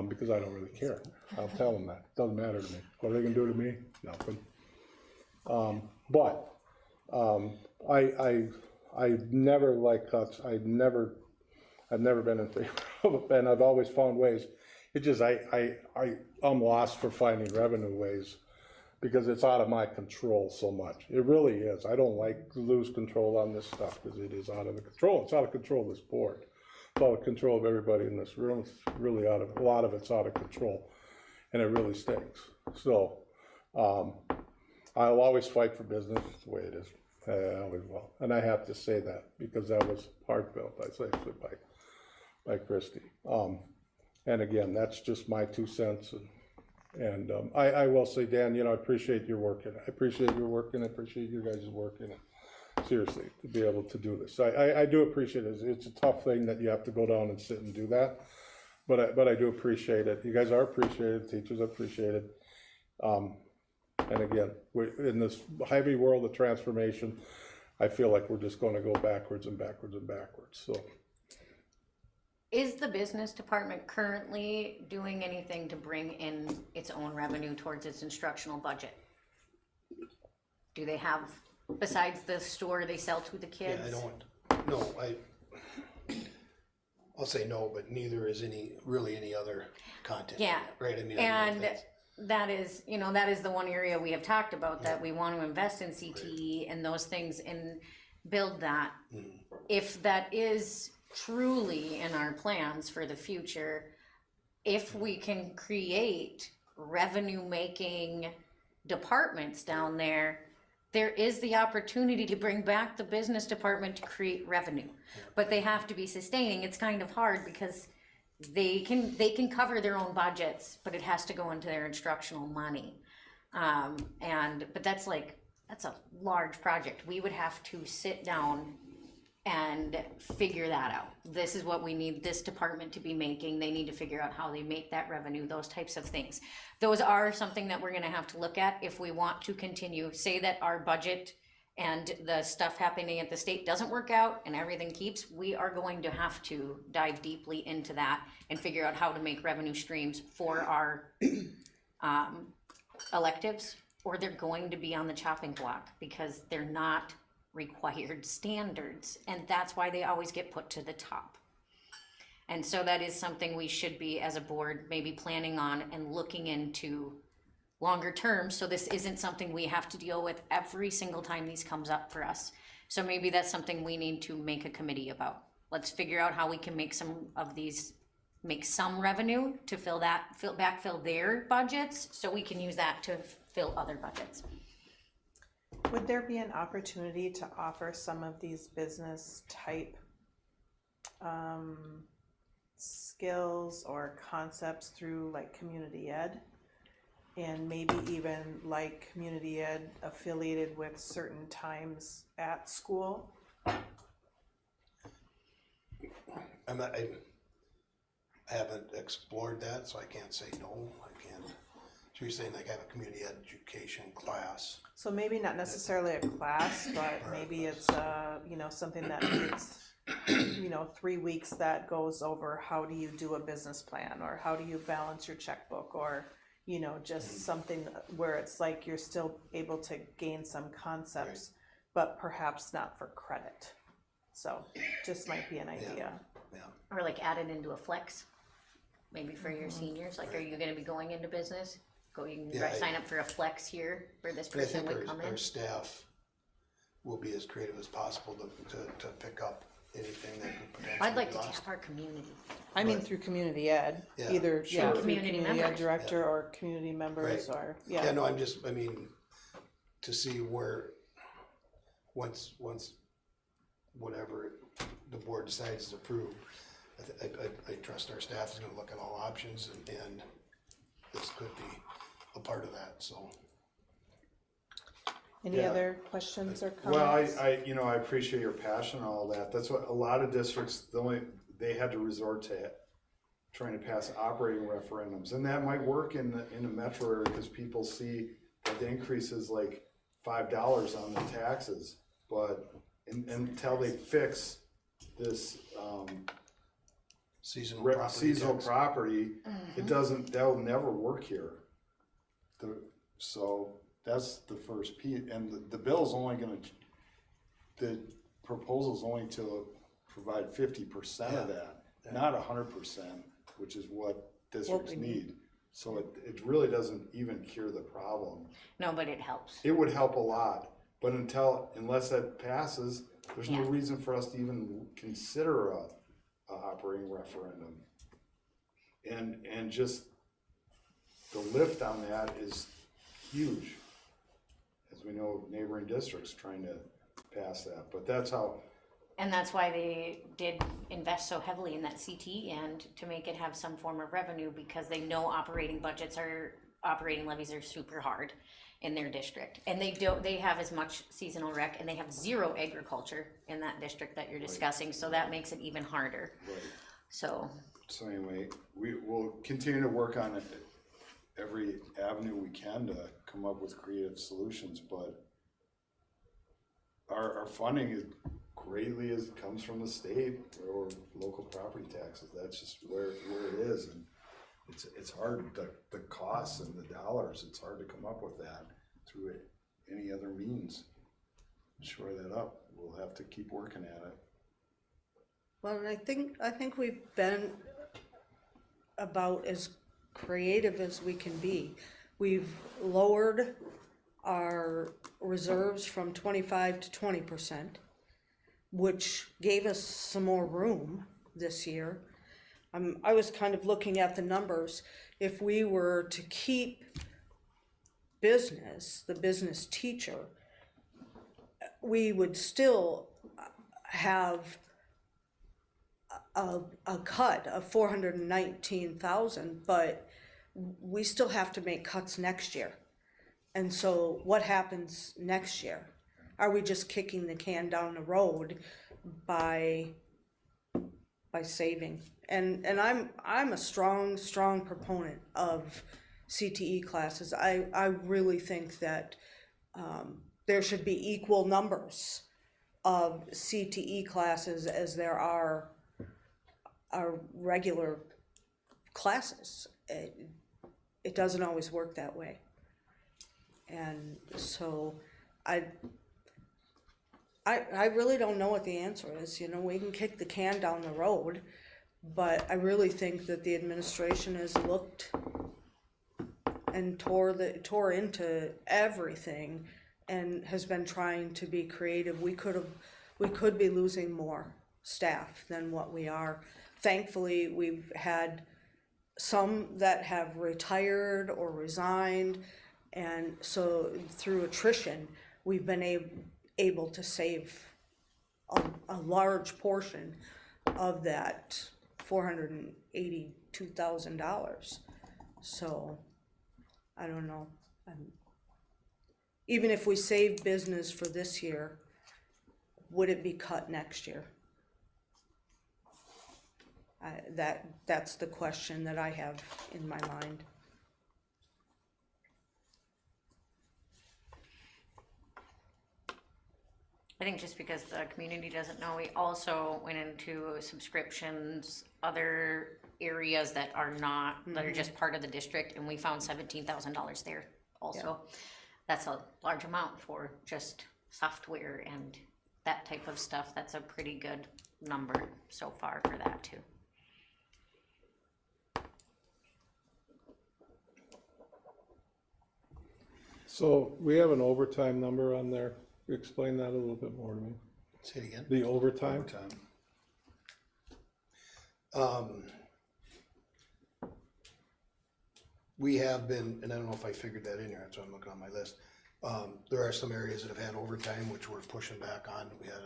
because I don't really care. I'll tell them that. It doesn't matter to me. What are they gonna do to me? Nothing. I never like cuts. I've never been in favor of it, and I've always found ways. It just, I'm lost for finding revenue ways, because it's out of my control so much. It really is. I don't like to lose control on this stuff, because it is out of the control. It's out of control of this board. It's out of control of everybody in this room. It's really a lot of it's out of control, and it really stinks. So, I'll always fight for business. It's the way it is. I always will. And I have to say that, because that was heartfelt, I say, by Christie. And again, that's just my 2 cents. And I will say, Dan, I appreciate your work. I appreciate your work, and I appreciate you guys' work in it. Seriously, to be able to do this. I do appreciate it. It's a tough thing that you have to go down and sit and do that. But I do appreciate it. You guys are appreciated. Teachers appreciate it. And again, in this heavy world of transformation, I feel like we're just going to go backwards and backwards and backwards. So, is the business department currently doing anything to bring in its own revenue towards its instructional budget? Do they have, besides the store they sell to the kids? Yeah, I'll say no, but neither is any other content. Yeah. Right, I mean, And that is the one area we have talked about, that we want to invest in CTE and those things and build that. Mm-hmm. If that is truly in our plans for the future, if we can create revenue making departments down there, there is the opportunity to bring back the business department to create revenue. But they have to be sustaining. It's kind of hard because they can cover their own budgets, but it has to go into their instructional money. But that's a large project. We would have to sit down and figure that out. This is what we need this department to be making. They need to figure out how they make that revenue, those types of things. Those are something that we're gonna have to look at if we want to continue. Say that our budget and the stuff happening at the state doesn't work out and everything keeps, we are going to have to dive deeply into that and figure out how to make revenue streams for our electives, or they're going to be on the chopping block because they're not required standards, and that's why they always get put to the top. And so that is something we should be, as a board, maybe planning on and looking into longer term, so this isn't something we have to deal with every single time these comes up for us. So maybe that's something we need to make a committee about. Let's figure out how we can make some of these, make some revenue to backfill their budgets, so we can use that to fill other budgets. Would there be an opportunity to offer some of these business type skills or concepts through like community ed? And maybe even like community ed affiliated with certain times at school? I haven't explored that, so I can't say no. I can't. So you're saying like have a community education class? So maybe not necessarily a class, but maybe it's something that needs 3 weeks that goes over how do you do a business plan, or how do you balance your checkbook, or just something where it's like you're still able to gain some concepts, but perhaps not for credit. So just might be an idea. Yeah. Or like add it into a flex, maybe for your seniors, like, are you gonna be going into business? You can sign up for a flex here where this But I person think would come in. our staff will be as creative as possible to pick up anything that could potentially I'd like be to lost. tap our community. I mean, through community ed, Yeah, either sure. through Community community ed members. director or community members, Right. or Yeah, no, I mean, to see where, once whatever the board decides is approved, I trust our staff is gonna look at all options, and this could be a part of that, so. any Yeah. other questions or Well, comments? I appreciate your passion and all that. That's what a lot of districts, they had to resort to trying to pass operating referendums. And that might work in the metro area because people see that the increase is like $5 on the taxes. But until they fix this, Seasonal property tax. property, that'll never work here. So that's the first piece, and the bill's only the proposal's only to provide 50% of that, not 100%, which is what districts need. So it really doesn't even cure the problem. No, but it helps. It would help a lot, but unless that passes, there's no Yeah. reason for us to even consider a operating referendum. And just the lift on that is huge. As we know, neighboring districts trying to pass that, but that's how, And that's why they did invest so heavily in that CT and to make it have some form of revenue, because they know operating levies are super hard in their district. And they have as much seasonal rec, and they have zero agriculture in that district that you're discussing, so that makes it even harder. right. So, So anyway, we will continue to work on it, every avenue we can to come up with creative solutions, but our funding is greatly comes from the state or local property taxes. That's just where it is, and it's hard, the costs and the dollars, it's hard to come up with that through any other means. Shore that up, we'll have to keep working at it. Well, and I think we've been about as creative as we can be. We've lowered our reserves from 25 to 20%, which gave us some more room this year. I was kind of looking at the numbers. If we were to keep business, the business teacher, we would still have a cut of 419,000, but we still have to make cuts next year. And so what happens next year? Are we just kicking the can down the road by saving? And I'm a strong proponent of CTE classes. I really think that there should be equal numbers of CTE classes as there are regular classes. It doesn't always work that way. And so I really don't know what the answer is. You know, we can kick the can down the road, but I really think that the administration has looked and tore into everything and has been trying to be creative. We could be losing more staff than what we are. Thankfully, we've had some that have retired or resigned, and so through attrition, we've been able to save a large portion of that $482,000. So I don't know. Even if we save business for this year, would it be cut next year? That's the question that I have in my mind. I think just because the community doesn't know, we also went into subscriptions, other areas that are not, that are just part of the district, and we found $17,000 there also. That's a large amount for just software and that type of stuff. That's a pretty good number so far for that too. So we have an overtime number on there. Explain that a little bit more to me. Say it again. The overtime? We have been, and I don't know if I figured that in here, that's why I'm looking on my list. There are some areas that have had overtime, which we're pushing back on. We had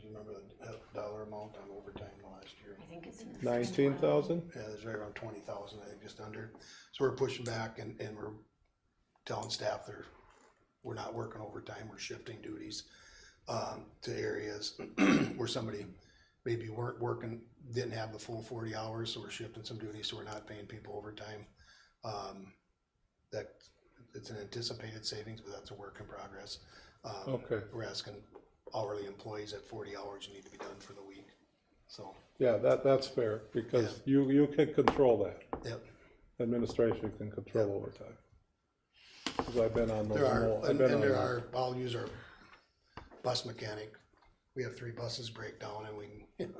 do you remember the dollar amount on overtime last year? I think it's in the 19,000? Yeah, there's right around 20,000, I think, just under. So we're pushing back and we're telling staff we're not working overtime, we're shifting duties to areas where somebody maybe weren't working, didn't have the full 40 hours, so we're shifting some duties, so we're not paying people overtime. That it's an anticipated savings, but that's a work in progress. Okay. We're asking hourly employees at 40 hours need to be done for the week. So Yeah, that's fair, because you can control that. yep. Administration can control overtime. Because I've been on those. There are, I've and been on there those. are, I'll use our bus mechanic. We have 3 buses break down and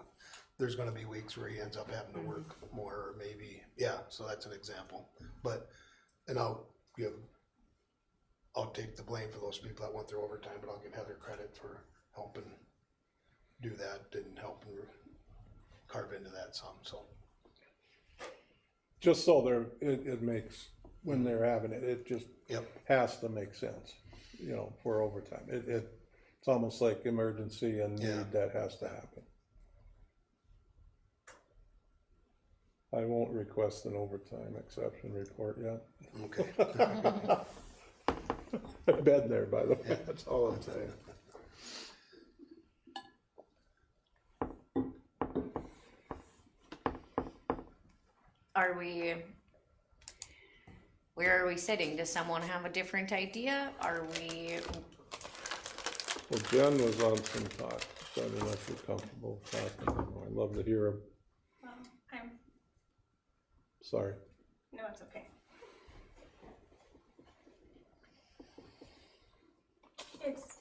there's gonna be weeks where he ends up having to work more or maybe, so that's an example. But, and I'll take the blame for those people that went through overtime, but I'll give Heather credit for helping do that and helping carve into that some, so. Just so it makes, when they're having it, it just has to make sense, for overtime. It's almost like emergency and need that has to happen. I won't request an overtime exception report yet. Okay. I've been there, by the way, that's all I'm saying. Where are we sitting? Does someone have a different idea? Are we, Well, Jen was on some talk, so I don't know if you're comfortable talking anymore. I'd love to hear him. Sorry. No, it's okay. It's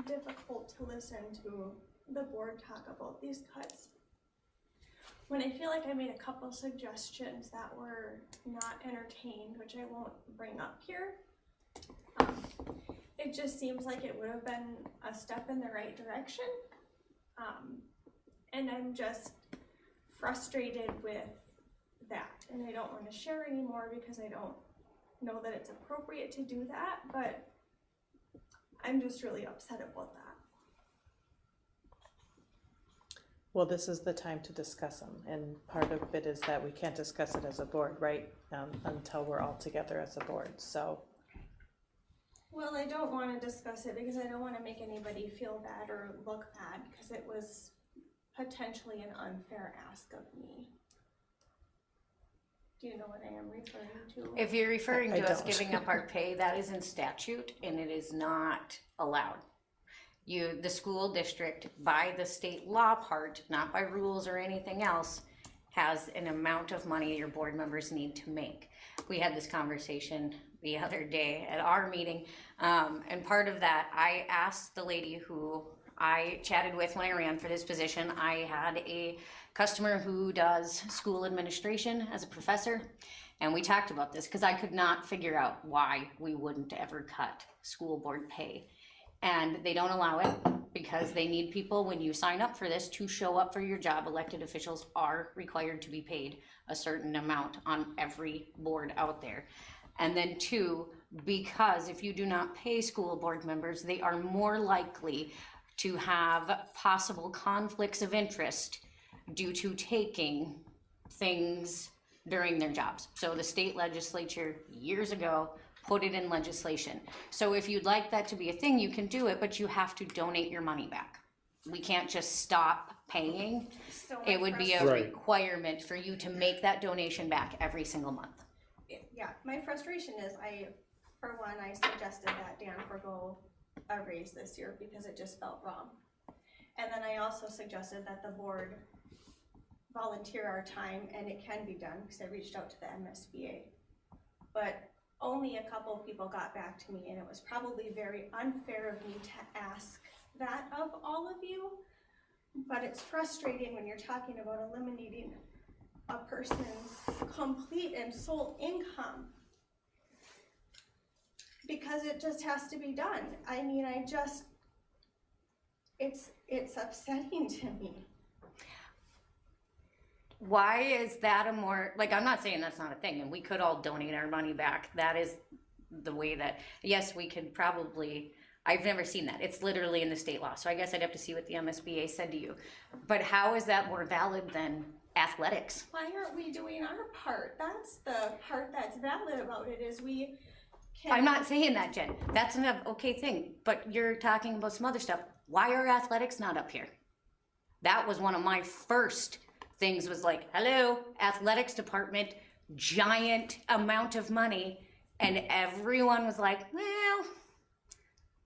difficult to listen to the board talk about these cuts when I feel like I made a couple suggestions that were not entertained, which I won't bring up here. It just seems like it would have been a step in the right direction. And I'm just frustrated with that. And I don't wanna share anymore because I don't know that it's appropriate to do that, but I'm just really upset about that. Well, this is the time to discuss them, and part of it is that we can't discuss it as a board, right? Until we're all together as a board, so. Well, I don't wanna discuss it because I don't wanna make anybody feel bad or look bad, because it was potentially an unfair ask of me. Do you know what I am referring to? If you're referring I to us don't. giving up our pay, that is in statute and it is not allowed. The school district, by the state law part, not by rules or anything else, has an amount of money your board members need to make. We had this conversation the other day at our meeting, and part of that, I asked the lady who I chatted with when I ran for this position. I had a customer who does school administration as a professor, and we talked about this because I could not figure out why we wouldn't ever cut school board pay. And they don't allow it because they need people, when you sign up for this, to show up for your job. Elected officials are required to be paid a certain amount on every board out there. And then two, because if you do not pay school board members, they are more likely to have possible conflicts of interest due to taking things during their jobs. So the state legislature years ago put it in legislation. So if you'd like that to be a thing, you can do it, but you have to donate your money back. We can't just stop paying. So It would be a Right. requirement for you to make that donation back every single month. Yeah, my frustration is for one, I suggested that Dan forgo a raise this year because it just felt wrong. And then I also suggested that the board volunteer our time, and it can be done because I reached out to the MSBA. But only a couple of people got back to me, and it was probably very unfair of me to ask that of all of you. But it's frustrating when you're talking about eliminating a person's complete and sole income, because it just has to be done. I mean, it's upsetting to me. Why is that I'm not saying that's not a thing, and we could all donate our money back. That is the way that, yes, we could probably, I've never seen that. It's literally in the state law, so I guess I'd have to see what the MSBA said to you. But how is that more valid than athletics? Why aren't we doing our part? That's the part that's valid about it, is we can. I'm not saying that, Jen. That's an okay thing, but you're talking about some other stuff. Why are athletics not up here? That was one of my first things, was like, hello, athletics department, giant amount of money, and everyone was like, well.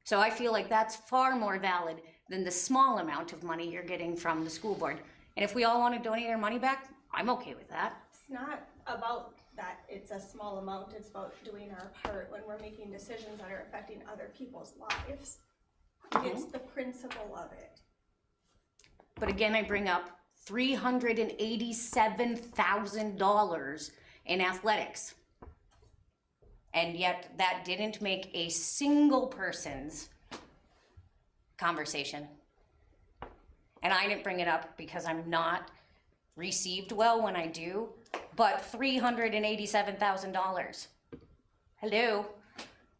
So I feel like that's far more valid than the small amount of money you're getting from the school board. And if we all want to donate our money back, I'm okay with that. It's not about that it's a small amount, it's about doing our part when we're making decisions that are affecting other people's lives. It's the principle of it. But again, I bring up $387,000 in athletics. And yet that didn't make a single person's conversation. And I didn't bring it up because I'm not received well when I do, but $387,000. Hello?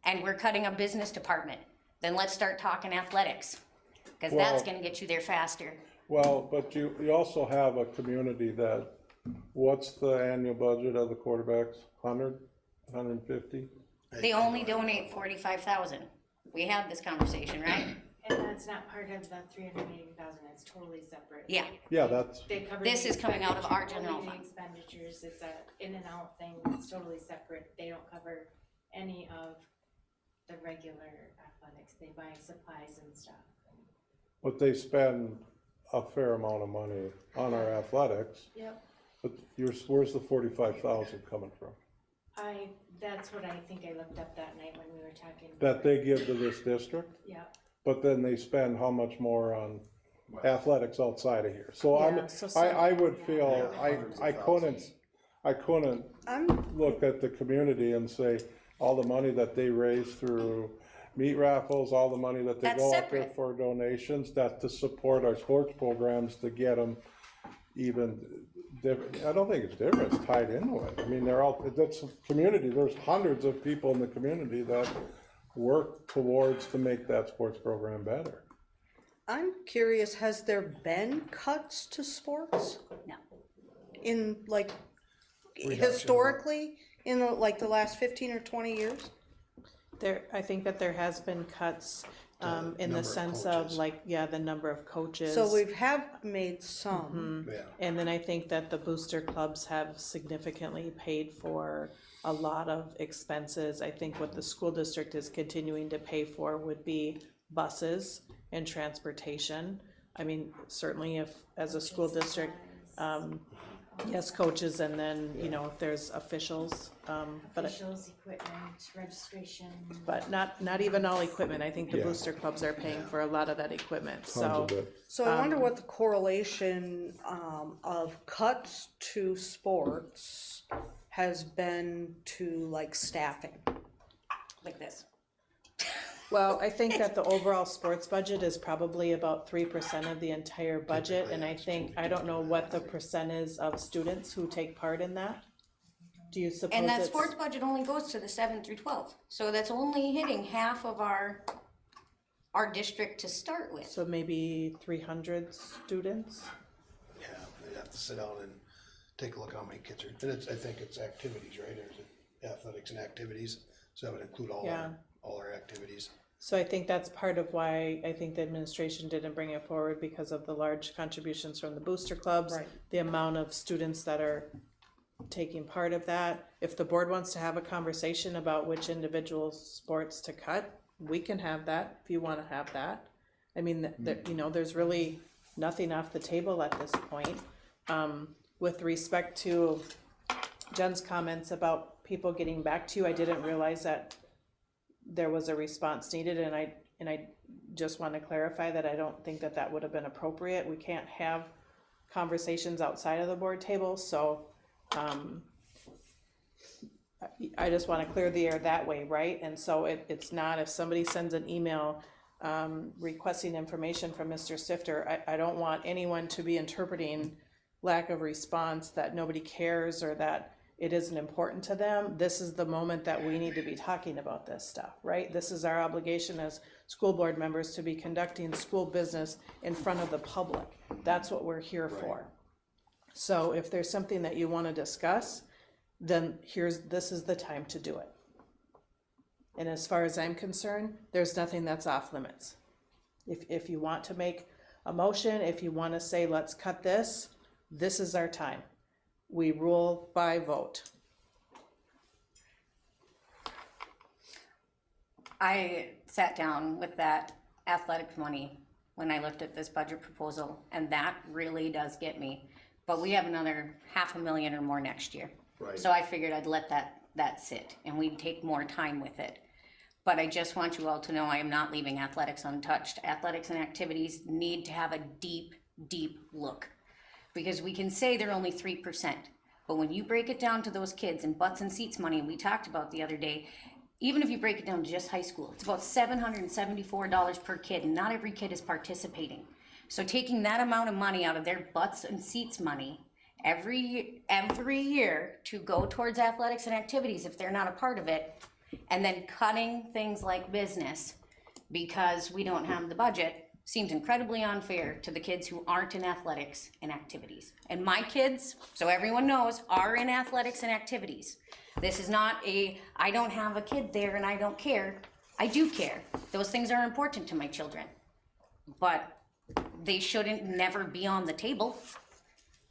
And we're cutting a business department. Then let's start talking athletics, because that's gonna get you there faster. Well, but you also have a community that, what's the annual budget of the quarterbacks? 100, 150? They only donate 45,000. We had this conversation, right? And that's not part of the 380,000, it's totally separate. Yeah. Yeah, that's, They cover This the is coming out of our expenditure, general only the fund. expenditures, it's a in and out thing, it's totally separate. They don't cover any of the regular athletics, they buy supplies and stuff. but they spend a fair amount of money on our athletics. Yep. But where's the 45,000 coming from? That's what I think I looked up that night when we were talking. That they give to this district? Yeah. But then they spend how much more on athletics outside of here? So Yeah, so I would feel, hundreds of I couldn't I'm, look at the community and say, all the money that they raise through meat raffles, all the money that they That's go out there separate. for donations, that to support our sports programs, to get them even different, I don't think it's different, it's tied into it. I mean, they're all, that's a community, there's hundreds of people in the community that work towards to make that sports program better. I'm curious, has there been cuts to sports No. in like Reduction. historically in the last 15 or 20 years? There, I think that there has been cuts, in number the of sense of coaches. like, yeah, the number of coaches. So we have made some. Yeah. And then I think that the booster clubs have significantly paid for a lot of expenses. I think what the school district is continuing to pay for would be buses and transportation. I mean, certainly if, as a school district, yes, coaches, and then, you know, if there's officials, but, Officials, equipment, registration. but not even all equipment. I think the Yeah. booster clubs are paying for a lot of that equipment, Tons so. of it. So I wonder what the correlation of cuts to sports has been to like staffing. Like this. Well, I think that the overall sports budget is probably about 3% of the entire budget, and I think, I don't know what the percent is of students who take part in that. Do you suppose And that it's- sports budget only goes to the 7 through 12, so that's only hitting half of our district to start with. So maybe 300 students? Yeah, they'd have to sit down and take a look how many kids are, and it's, I think it's activities, right? Or is it athletics and activities? So that would include Yeah. all our activities. So I think that's part of why I think the administration didn't bring it forward, because of the large contributions from the booster clubs. Right. The amount of students that are taking part of that. If the board wants to have a conversation about which individual sports to cut, we can have that, if you wanna have that. I mean, you know, there's really nothing off the table at this point. With respect to Jen's comments about people getting back to you, I didn't realize that there was a response needed, and I just want to clarify that I don't think that that would have been appropriate. We can't have conversations outside of the board table, so I just want to clear the air that way, right? And so it's not, if somebody sends an email requesting information from Mr. Stifter, I don't want anyone to be interpreting lack of response that nobody cares or that it isn't important to them. This is the moment that we need to be talking about this stuff, right? This is our obligation as school board members to be conducting school business in front of the public. That's what we're here for. So if there's something that you want to discuss, then this is the time to do it. And as far as I'm concerned, there's nothing that's off limits. If you want to make a motion, if you want to say, let's cut this is our time. We rule by vote. I sat down with that athletic money when I looked at this budget proposal, and that really does get me. But we have another $500,000 or more next year. Right. So I figured I'd let that sit, and we'd take more time with it. But I just want you all to know I am not leaving athletics untouched. Athletics and activities need to have a deep, deep look. Because we can say they're only 3%, but when you break it down to those kids and butts and seats money we talked about the other day, even if you break it down to just high school, it's about $774 per kid, and not every kid is participating. So taking that amount of money out of their butts and seats money every year to go towards athletics and activities if they're not a part of it, and then cutting things like business because we don't have the budget, seems incredibly unfair to the kids who aren't in athletics and activities. And my kids, so everyone knows, are in athletics and activities. This is not I don't have a kid there and I don't care. I do care. Those things are important to my children. But they shouldn't never be on the table.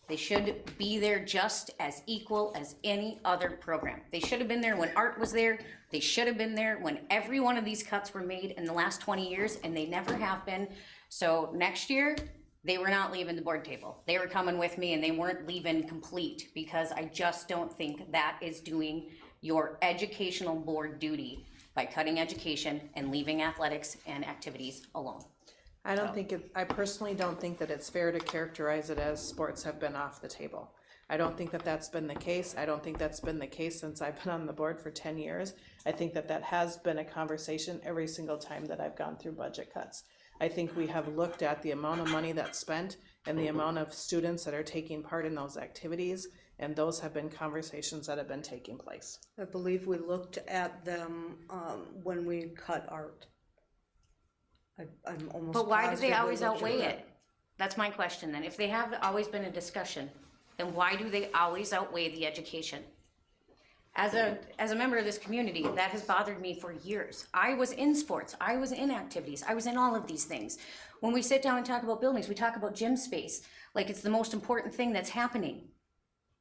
They should be there just as equal as any other program. They should have been there when art was there. They should have been there when every one of these cuts were made in the last 20 years, and they never have been. So next year, they were not leaving the board table. They were coming with me, and they weren't leaving complete, because I just don't think that is doing your educational board duty by cutting education and leaving athletics and activities alone. I personally don't think that it's fair to characterize it as sports have been off the table. I don't think that that's been the case. I don't think that's been the case since I've been on the board for 10 years. I think that that has been a conversation every single time that I've gone through budget cuts. I think we have looked at the amount of money that's spent and the amount of students that are taking part in those activities, and those have been conversations that have been taking place. I believe we looked at them, when we cut art. I'm almost But why do they positive we always looked at outweigh that. it? That's my question then. If they have always been a discussion, then why do they always outweigh the education? As a member of this community, that has bothered me for years. I was in sports, I was in activities, I was in all of these things. When we sit down and talk about buildings, we talk about gym space, like it's the most important thing that's happening.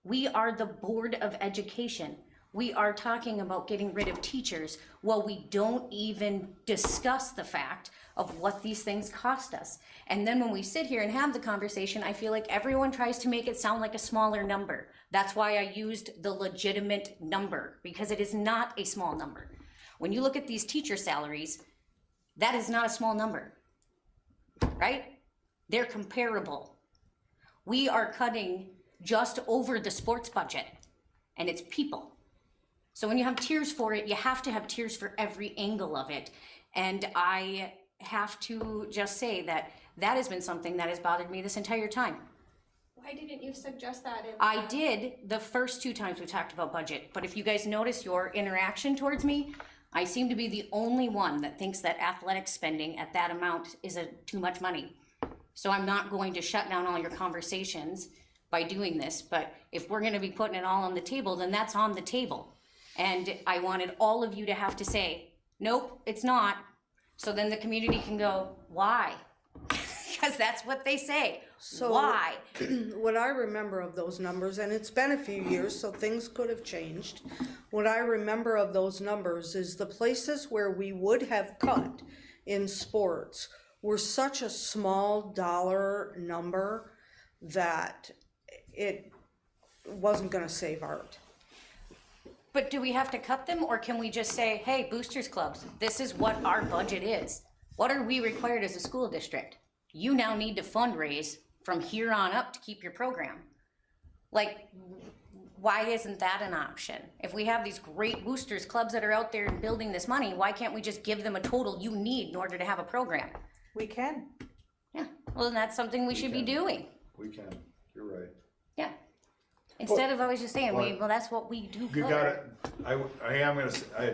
We are the Board of Education. We are talking about getting rid of teachers while we don't even discuss the fact of what these things cost us. And then when we sit here and have the conversation, I feel like everyone tries to make it sound like a smaller number. That's why I used the legitimate number, because it is not a small number. When you look at these teacher salaries, that is not a small number, right? They're comparable. We are cutting just over the sports budget, and it's people. So when you have tiers for it, you have to have tiers for every angle of it. And I have to just say that that has been something that has bothered me this entire time. Why didn't you suggest that in? I did the first 2 times we talked about budget, but if you guys notice your interaction towards me, I seem to be the only one that thinks that athletic spending at that amount is too much money. So I'm not going to shut down all your conversations by doing this, but if we're gonna be putting it all on the table, then that's on the table. And I wanted all of you to have to say, nope, it's not. So then the community can go, why? Because that's what they say. So, why? What I remember of those numbers, and it's been a few years, so things could have changed. What I remember of those numbers is the places where we would have cut in sports were such a small dollar number that it wasn't gonna save art. But do we have to cut them, or can we just say, hey, boosters clubs, this is what our budget is? What are we required as a school district? You now need to fundraise from here on up to keep your program. Like, why isn't that an option? If we have these great boosters clubs that are out there and building this money, why can't we just give them a total you need in order to have a program? We can. Yeah, well, then that's something we should be doing. We can, you're right. Yeah. Instead of always just saying, well, that's what we do. You got it. I am gonna say,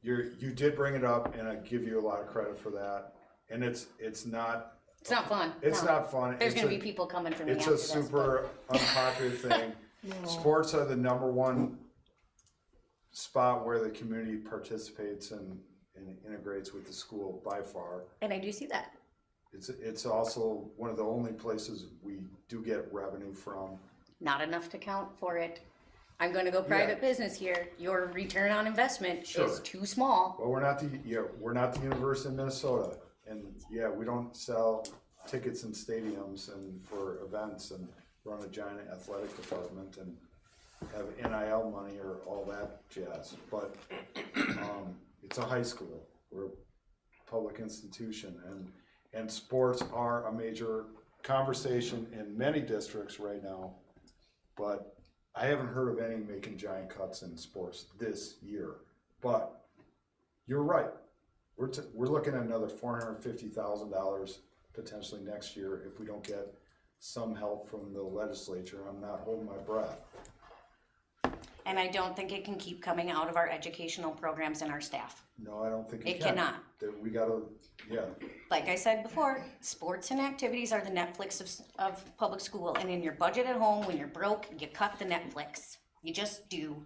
you did bring it up, and I give you a lot of credit for that. And it's not. It's not fun. It's No. not fun. There's It's gonna a- be people coming for me It's after a this, super unpopular thing. Sports are the #1 spot where the community participates and integrates with the school by far. and I do see that. It's also one of the only places we do get revenue from. Not enough to count for it. I'm gonna go private business here. Your return on investment Sure. is too small. Well, we're not the University of Minnesota, and we don't sell tickets in stadiums and for events and run a giant athletic department and have NIL money or all that jazz. But it's a high school. We're a public institution, and sports are a major conversation in many districts right now. But I haven't heard of any making giant cuts in sports this year. But you're right. We're looking at another $450,000 potentially next year if we don't get some help from the legislature. I'm not holding my breath. And I don't think it can keep coming out of our educational programs and our staff. No, I don't think It can. cannot. That we gotta, Like I said before, sports and activities are the Netflix of public school. And in your budget at home, when you're broke, you cut the Netflix. You just do.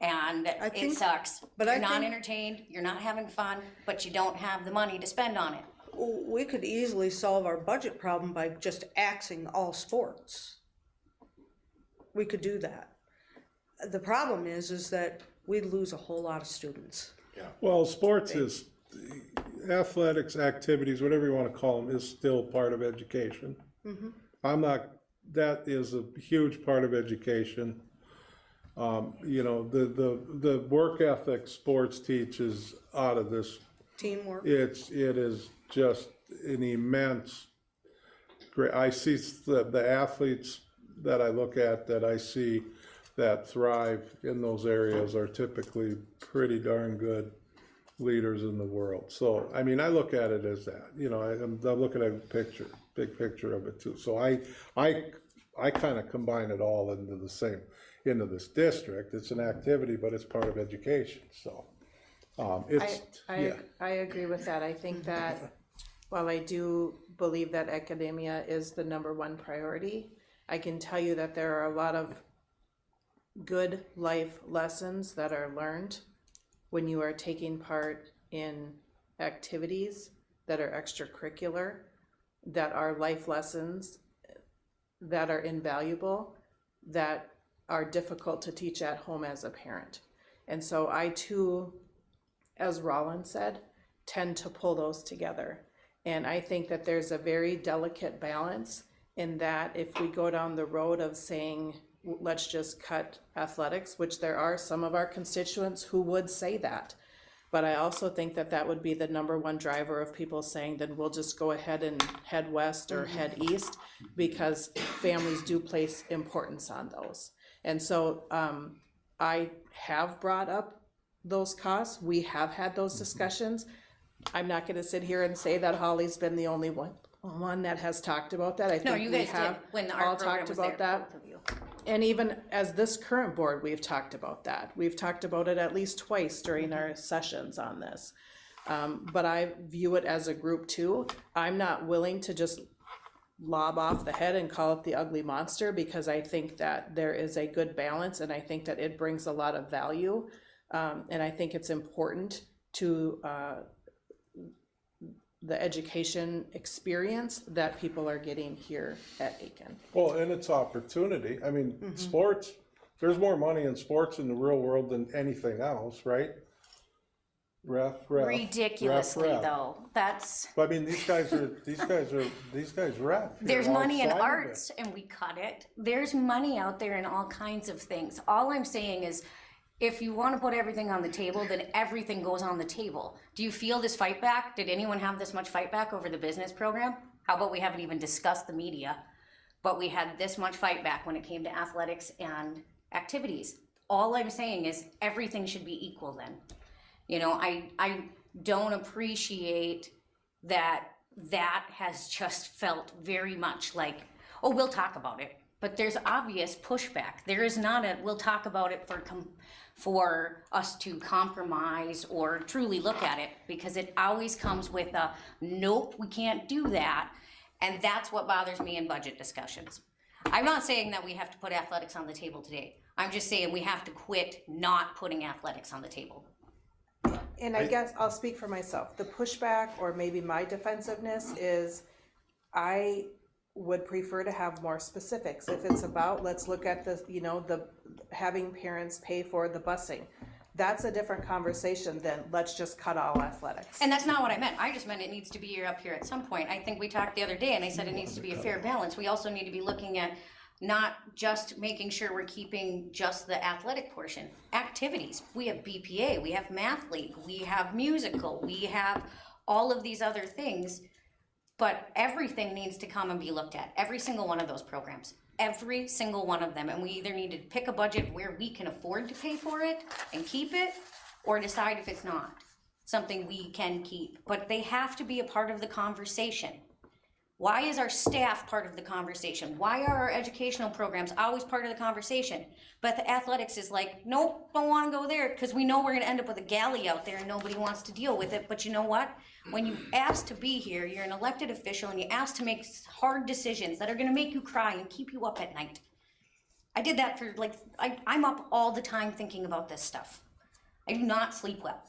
And it think- sucks. but You're I not think- entertained, you're not having fun, but you don't have the money to spend on it. We could easily solve our budget problem by just axing all sports. We could do that. The problem is that we'd lose a whole lot of students. Well, sports is, athletics, activities, whatever you want to call them, is still part of education. That is a huge part of education. The work ethic sports teaches out of this. Teamwork. It is just an immense, great, I see the athletes that I look at, that I see that thrive in those areas are typically pretty darn good. leaders in the world. So, I mean, I look at it as that, you know, I'm looking at a picture, big picture of it too. So I kind of combine it all into the same, into this district. It's an activity, but it's part of education, so. It's, yeah. I agree with that. I think that while I do believe that academia is the number one priority, I can tell you that there are a lot of good life lessons that are learned when you are taking part in activities that are extracurricular, that are life lessons that are invaluable, that are difficult to teach at home as a parent. And so I too, as Rollins said, tend to pull those together. And I think that there's a very delicate balance in that if we go down the road of saying, let's just cut athletics, which there are some of our constituents who would say that. But I also think that that would be the number one driver of people saying, then we'll just go ahead and head west or head east, because families do place importance on those. And so I have brought up those costs. We have had those discussions. I'm not gonna sit here and say that Holly's been the only one that has talked about that. I No, think you we guys did, have when the all art program talked was about there, that. both of you. And even as this current board, we've talked about that. We've talked about it at least twice during our sessions on this. But I view it as a group too. I'm not willing to just lob off the head and call it the ugly monster, because I think that there is a good balance, and I think that it brings a lot of value. And I think it's important to the education experience that people are getting here at Aiken. Well, and it's opportunity. I mean, sports, there's more money in sports in the real world than anything else, right? Ref. Ridiculously ref. though, that's, But I mean, these guys ref. there's money in outside of it. arts and we cut it. There's money out there in all kinds of things. All I'm saying is, if you want to put everything on the table, then everything goes on the table. Do you feel this fight back? Did anyone have this much fight back over the business program? How about we haven't even discussed the media, but we had this much fight back when it came to athletics and activities. All I'm saying is everything should be equal then. You know, I don't appreciate that has just felt very much like, oh, we'll talk about it. But there's obvious pushback. There is not a, we'll talk about it for us to compromise or truly look at it, because it always comes with a, nope, we can't do that. And that's what bothers me in budget discussions. I'm not saying that we have to put athletics on the table today. I'm just saying we have to quit not putting athletics on the table. And I guess I'll speak for myself. The pushback, or maybe my defensiveness, is I would prefer to have more specifics. If it's about, let's look at the, you know, the having parents pay for the busing. That's a different conversation than let's just cut all athletics. And that's not what I meant. I just meant it needs to be up here at some point. I think we talked the other day and I said it needs to be a fair balance. We also need to be looking at not just making sure we're keeping just the athletic portion. Activities, we have BPA, we have Math League, we have musical, we have all of these other things, but everything needs to come and be looked at. Every single one of those programs, every single one of them. And we either need to pick a budget where we can afford to pay for it and keep it, or decide if it's not something we can keep. But they have to be a part of the conversation. Why is our staff part of the conversation? Why are our educational programs always part of the conversation? But the athletics is like, nope, don't want to go there, because we know we're going to end up with a galley out there and nobody wants to deal with it. But you know what? When you ask to be here, you're an elected official and you ask to make hard decisions that are going to make you cry and keep you up at night. I did that for I'm up all the time thinking about this stuff. I do not sleep well.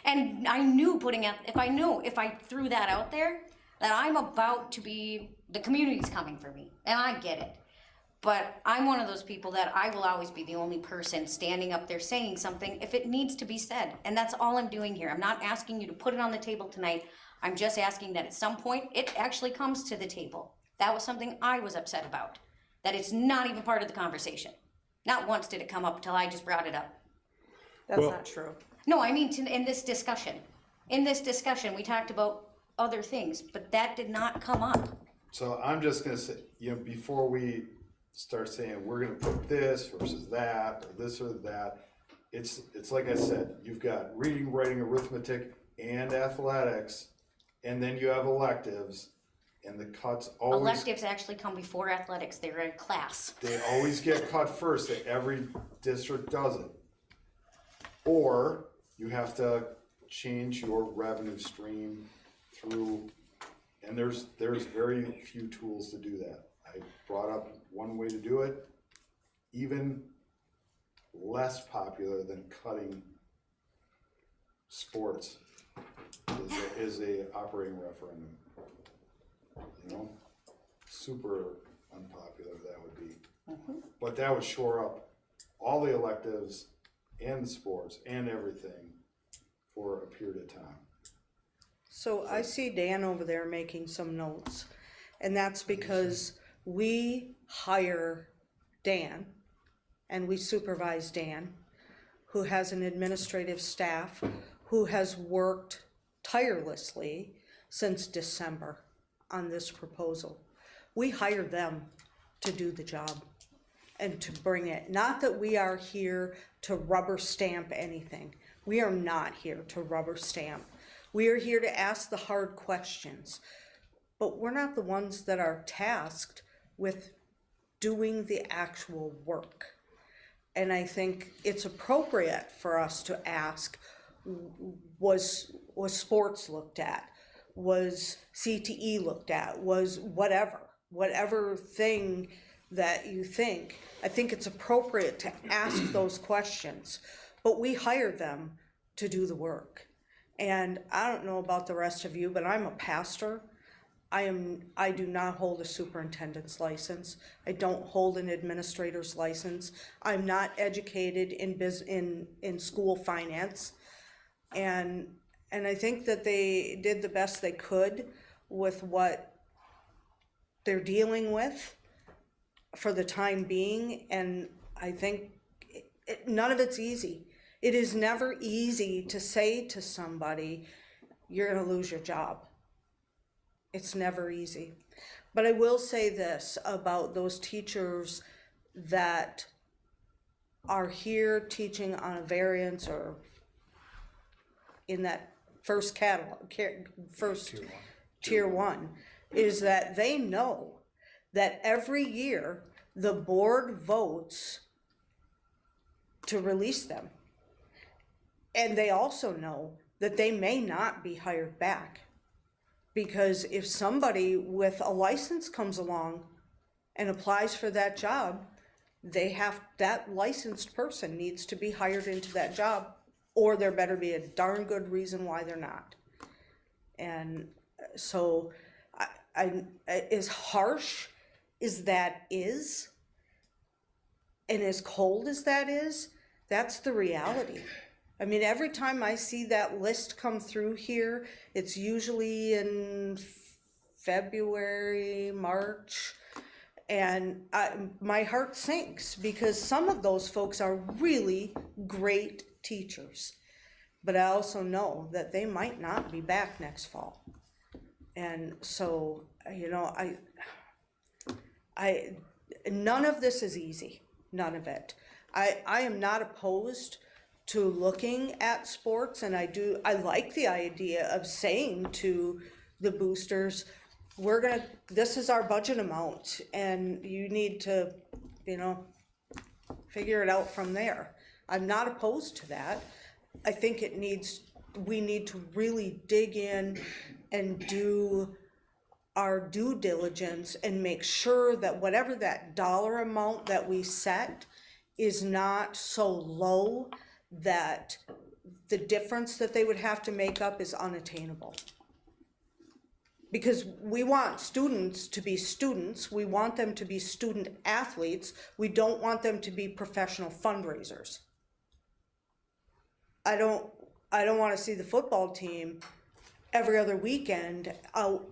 and I knew if I threw that out there, that I'm about to be, the community's coming for me, and I get it. But I'm one of those people that I will always be the only person standing up there saying something if it needs to be said. And that's all I'm doing here. I'm not asking you to put it on the table tonight. I'm just asking that at some point it actually comes to the table. That was something I was upset about, that it's not even part of the conversation. Not once did it come up until I just brought it up. That's not true. No, I mean in this discussion. In this discussion, we talked about other things, but that did not come up. So I'm just gonna say, before we start saying we're gonna put this versus that, or this or that, it's like I said, you've got reading, writing, arithmetic, and athletics, and then you have electives, and the cuts always, Electives actually come before athletics, they're a class. they always get cut first, that every district does it. Or you have to change your revenue stream through, and there's very few tools to do that. I brought up one way to do it, even less popular than cutting sports is a operating referendum. You know, super unpopular that would be. But that would shore up all the electives and the sports and everything for a period of time. So I see Dan over there making some notes, and that's because we hire Dan and we supervise Dan, who has an administrative staff who has worked tirelessly since December on this proposal. We hire them to do the job and to bring it. Not that we are here to rubber stamp anything. We are not here to rubber stamp. We are here to ask the hard questions. But we're not the ones that are tasked with doing the actual work. And I think it's appropriate for us to ask, was sports looked at? Was CTE looked at? Was whatever thing that you think, I think it's appropriate to ask those questions. But we hire them to do the work. And I don't know about the rest of you, but I'm a pastor. I do not hold a superintendent's license. I don't hold an administrator's license. I'm not educated in school finance. And I think that they did the best they could with what they're dealing with for the time being. And I think none of it's easy. It is never easy to say to somebody, you're gonna lose your job. It's never easy. But I will say this about those teachers that are here teaching on a variance or in that first catalog, first tier one, is that they know that every year the board votes to release them. And they also know that they may not be hired back. Because if somebody with a license comes along and applies for that job, that licensed person needs to be hired into that job, or there better be a darn good reason why they're not. And so I as harsh as that is, and as cold as that is, that's the reality. I mean, every time I see that list come through here, it's usually in February, March, and my heart sinks because some of those folks are really great teachers. But I also know that they might not be back next fall. And so, you know, none of this is easy, none of it. I am not opposed to looking at sports, and I like the idea of saying to the boosters, this is our budget amount, and you need to, you know, figure it out from there. I'm not opposed to that. I think we need to really dig in and do our due diligence and make sure that whatever that dollar amount that we set is not so low that the difference that they would have to make up is unattainable. Because we want students to be students, we want them to be student athletes, we don't want them to be professional fundraisers. I don't want to see the football team every other weekend out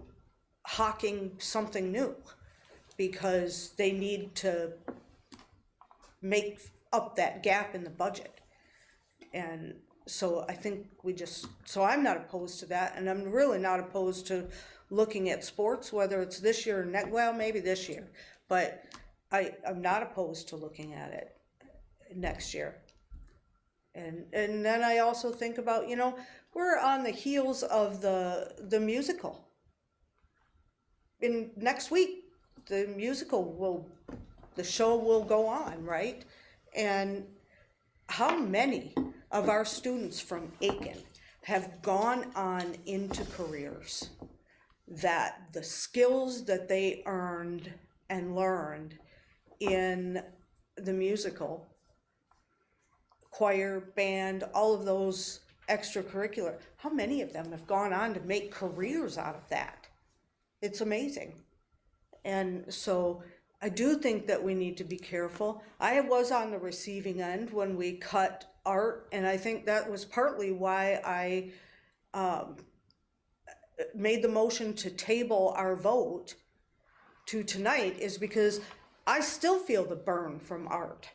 hawking something new because they need to make up that gap in the budget. And so I think so I'm not opposed to that, and I'm really not opposed to looking at sports, whether it's this year or next, well, maybe this year, but I'm not opposed to looking at it next year. And then I also think about, you know, we're on the heels of the musical. In next week, the show will go on, right? And how many of our students from Aiken have gone on into careers that the skills that they earned and learned in the musical, choir, band, all of those extracurricular, how many of them have gone on to make careers out of that? It's amazing. And so I do think that we need to be careful. I was on the receiving end when we cut art, and I think that was partly why I made the motion to table our vote to tonight, is because I still feel the burn from art.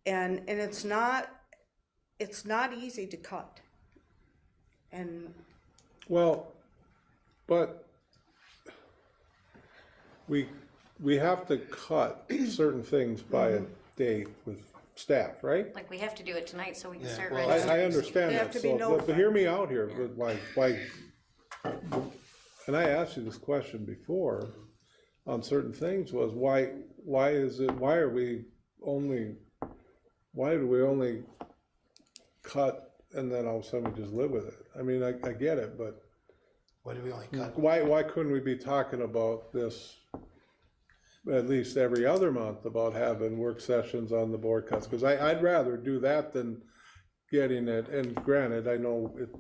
And it's not easy to cut. And Well, but we have to cut certain things by a date with staff, right? Like, we have to do it tonight so we can Yeah, start well, registering. I understand They that, have to be so, notified. but hear me out here, but why, and I asked you this question before on certain things, was why do we only cut and then all of a sudden we just live with it? I mean, I get it, but Why do we only cut? why couldn't we be talking about this at least every other month, about having work sessions on the board cuts? Because I'd rather do that than getting it, and granted, I know it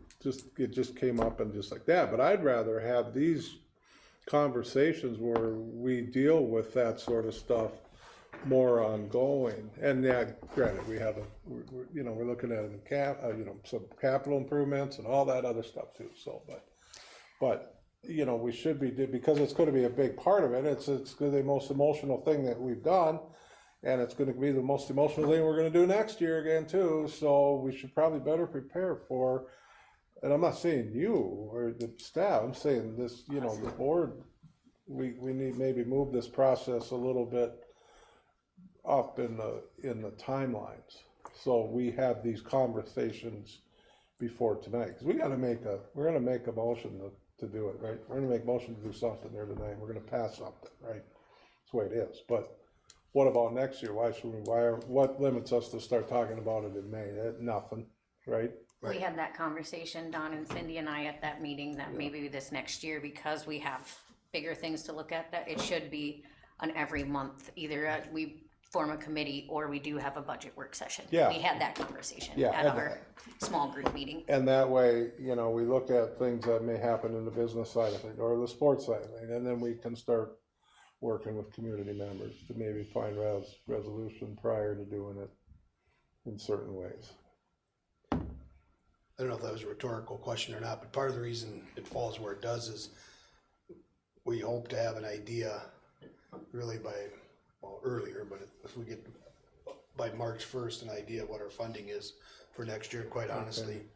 just came up and just like that, but I'd rather have these conversations where we deal with that sort of stuff more ongoing. And yeah, granted, we have we're looking at some capital improvements and all that other stuff too, so, but we should be, because it's gonna be a big part of it. It's the most emotional thing that we've done, and it's gonna be the most emotional thing we're gonna do next year again too, so we should probably better prepare for, and I'm not saying you or the staff, I'm saying this, the board, we need maybe move this process a little bit up in the timelines, so we have these conversations before tonight, because we're gonna make a motion to do it, right? We're gonna make a motion to do something there tonight, we're gonna pass something, right? That's the way it is, but what about next year? What limits us to start talking about it in May? Nothing, right? We had that conversation, Don and Cindy and I, at that meeting, that maybe this next year, because we have bigger things to look at, that it should be an every month, either we form a committee or we do have a budget work session. Yeah. We had that conversation Yeah, at and- our small group meeting. And that way, we look at things that may happen in the business side of it or the sports side of it, and then we can start working with community members to maybe find resolution prior to doing it in certain ways. I don't know if that was a rhetorical question or not, but part of the reason it falls where it does is we hope to have an idea really earlier, but if we get by March 1st, an idea of what our funding is for next year. And quite honestly,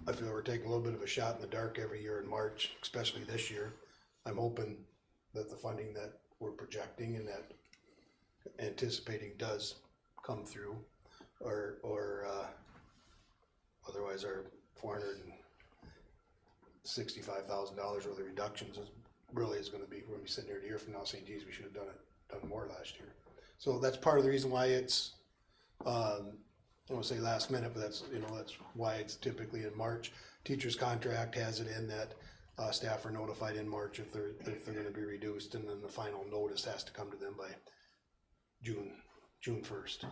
I feel we're taking a little bit of a shot in the dark every year in March, especially this year. I'm hoping that the funding that we're projecting and that anticipating does come through, or otherwise our $465,000 worth of reductions we're going to be sitting here a year from now saying, geez, we should have done more last year. So that's part of the reason why it's, I don't want to say last minute, but that's why it's typically in March. Teacher's contract has it in that staff are notified in March if they're going to be reduced, and then the final notice has to come to them by June 1st.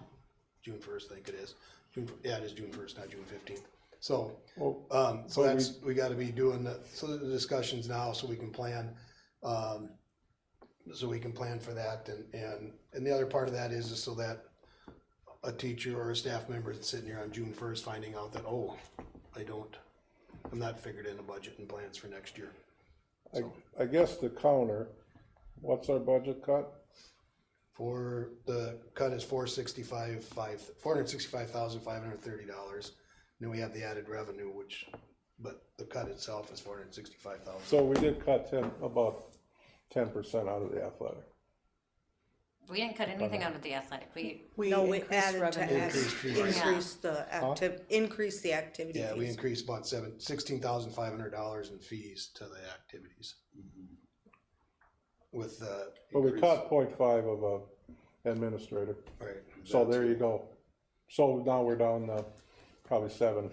June 1st, I think it is. It is June 1st, not June 15th. So, we got to be doing the discussions now so we can plan. So we can plan for that, and the other part of that is so that a teacher or a staff member is sitting here on June 1st finding out that, I'm not figured in the budget and plans for next year. So, I guess the counter, what's our budget cut? for the cut is $465,530. Then we have the added revenue, but the cut itself is $465,000. So we did cut about 10% out of the athletic. We didn't cut anything out of the athletic, We No, we increased added to revenue. Increased fees. increase the activity Yeah, we fees. increased about $16,500 in fees to the activities. With the. But we increase- cut 0.5 of a administrator, Right, so there you go. So now we're down to probably 7%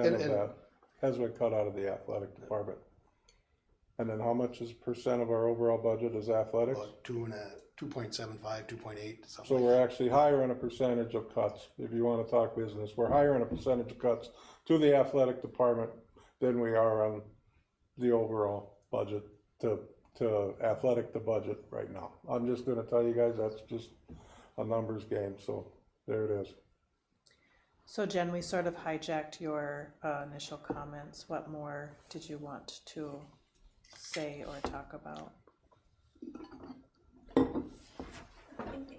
And- of and- that has been cut out of the athletic department. And then how much is percent of our overall budget is athletics? about 2.75, 2.8, So something we're like actually higher in a percentage of cuts, if you wanna talk business, we're higher in a percentage of cuts to the athletic department than we are on the overall budget to athletic to budget right now. I'm just gonna tell you guys, that's just a numbers game, so there it is. So Jen, we sort of hijacked your initial comments. What more did you want to say or talk about? Thank you.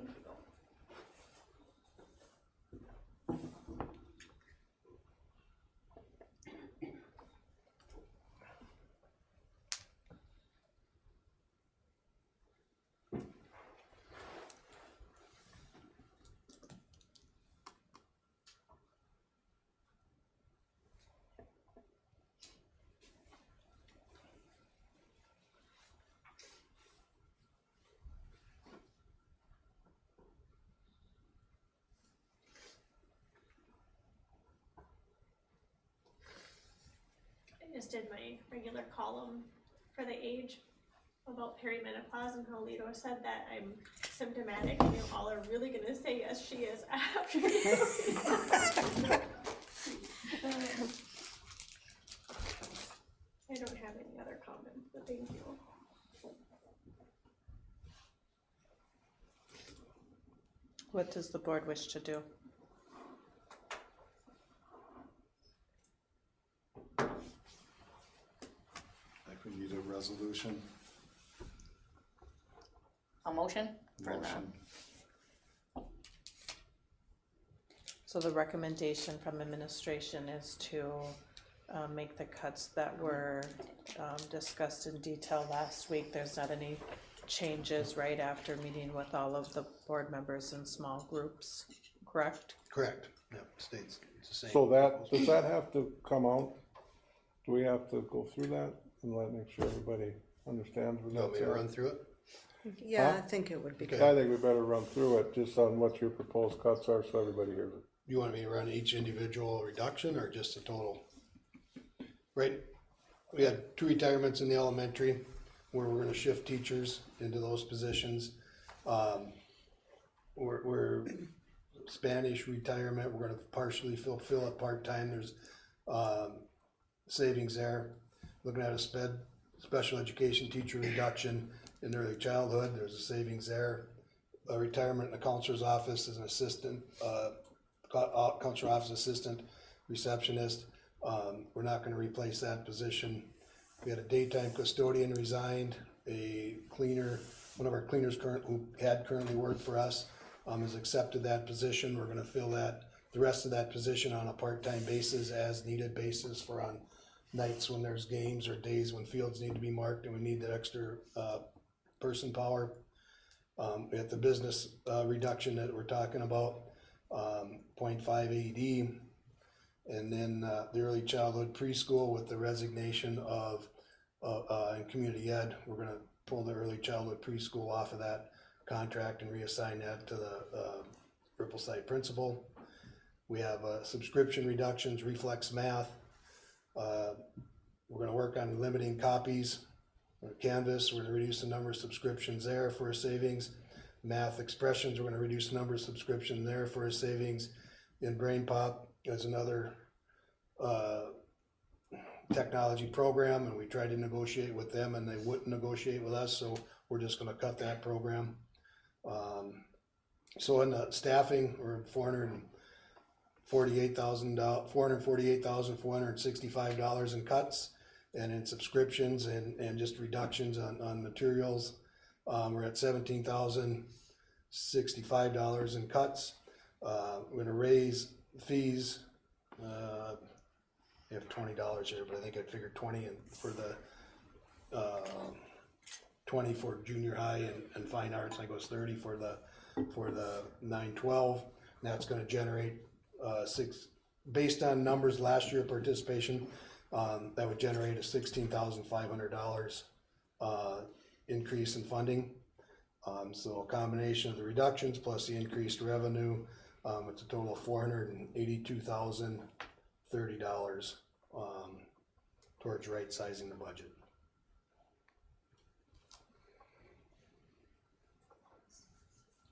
I just did my regular column for the age about perimenopause and how Lito said that I'm symptomatic and you all are really gonna say, yes, she is after. I don't have any other comments, but thank you. What does the board wish to do? Like we need a resolution, a motion for that. motion. So the recommendation from administration is to make the cuts that were discussed in detail last week. There's not any changes right after meeting with all of the board members in small groups, correct? Correct, yep, stays it's the same. So that, does that have to come out? Do we have to go through that and make sure everybody understands? You want me to run through it? Yeah, Huh? I think it would be Okay. good. I think we better run through it, just on what your proposed cuts are, so everybody hears it. You want me to run each individual reduction or just the total? Right, we had 2 retirements in the elementary where we're gonna shift teachers into those positions. We're Spanish retirement, we're gonna partially fill it part-time, there's savings there. Looking at a special education teacher reduction in early childhood, there's a savings there. A retirement in the counselor's office as an assistant, counselor office assistant, receptionist. We're not gonna replace that position. We had a daytime custodian resigned, a cleaner, one of our cleaners who had currently worked for us, has accepted that position. We're gonna fill the rest of that position on a part-time basis, as needed basis for on nights when there's games or days when fields need to be marked and we need that extra, person power. We have the business, reduction that we're talking about, 0.5 AED. And then, the early childhood preschool with the resignation of, in community ed, we're gonna pull the early childhood preschool off of that contract and reassign that to the, Rippleside principal. We have, subscription reductions, Reflex Math. We're gonna work on limiting copies. Canvas, we're gonna reduce the number of subscriptions there for a savings. Math Expressions, we're gonna reduce the number of subscriptions there for a savings. In Brain Pop, there's another technology program, and we tried to negotiate with them and they wouldn't negotiate with us, so we're just gonna cut that program. So in the staffing, we're $448,465 in cuts, and in subscriptions and just reductions on materials, we're at $17,065 in cuts. We're gonna raise fees, I have $20 here, but I think I figured 20 for the 20 for junior high and fine arts, I think it was 30 for the 9-12. And that's gonna generate, based on numbers last year participation, that would generate a $16,500, increase in funding. So a combination of the reductions plus the increased revenue, it's a total of $482,030, towards right sizing the budget.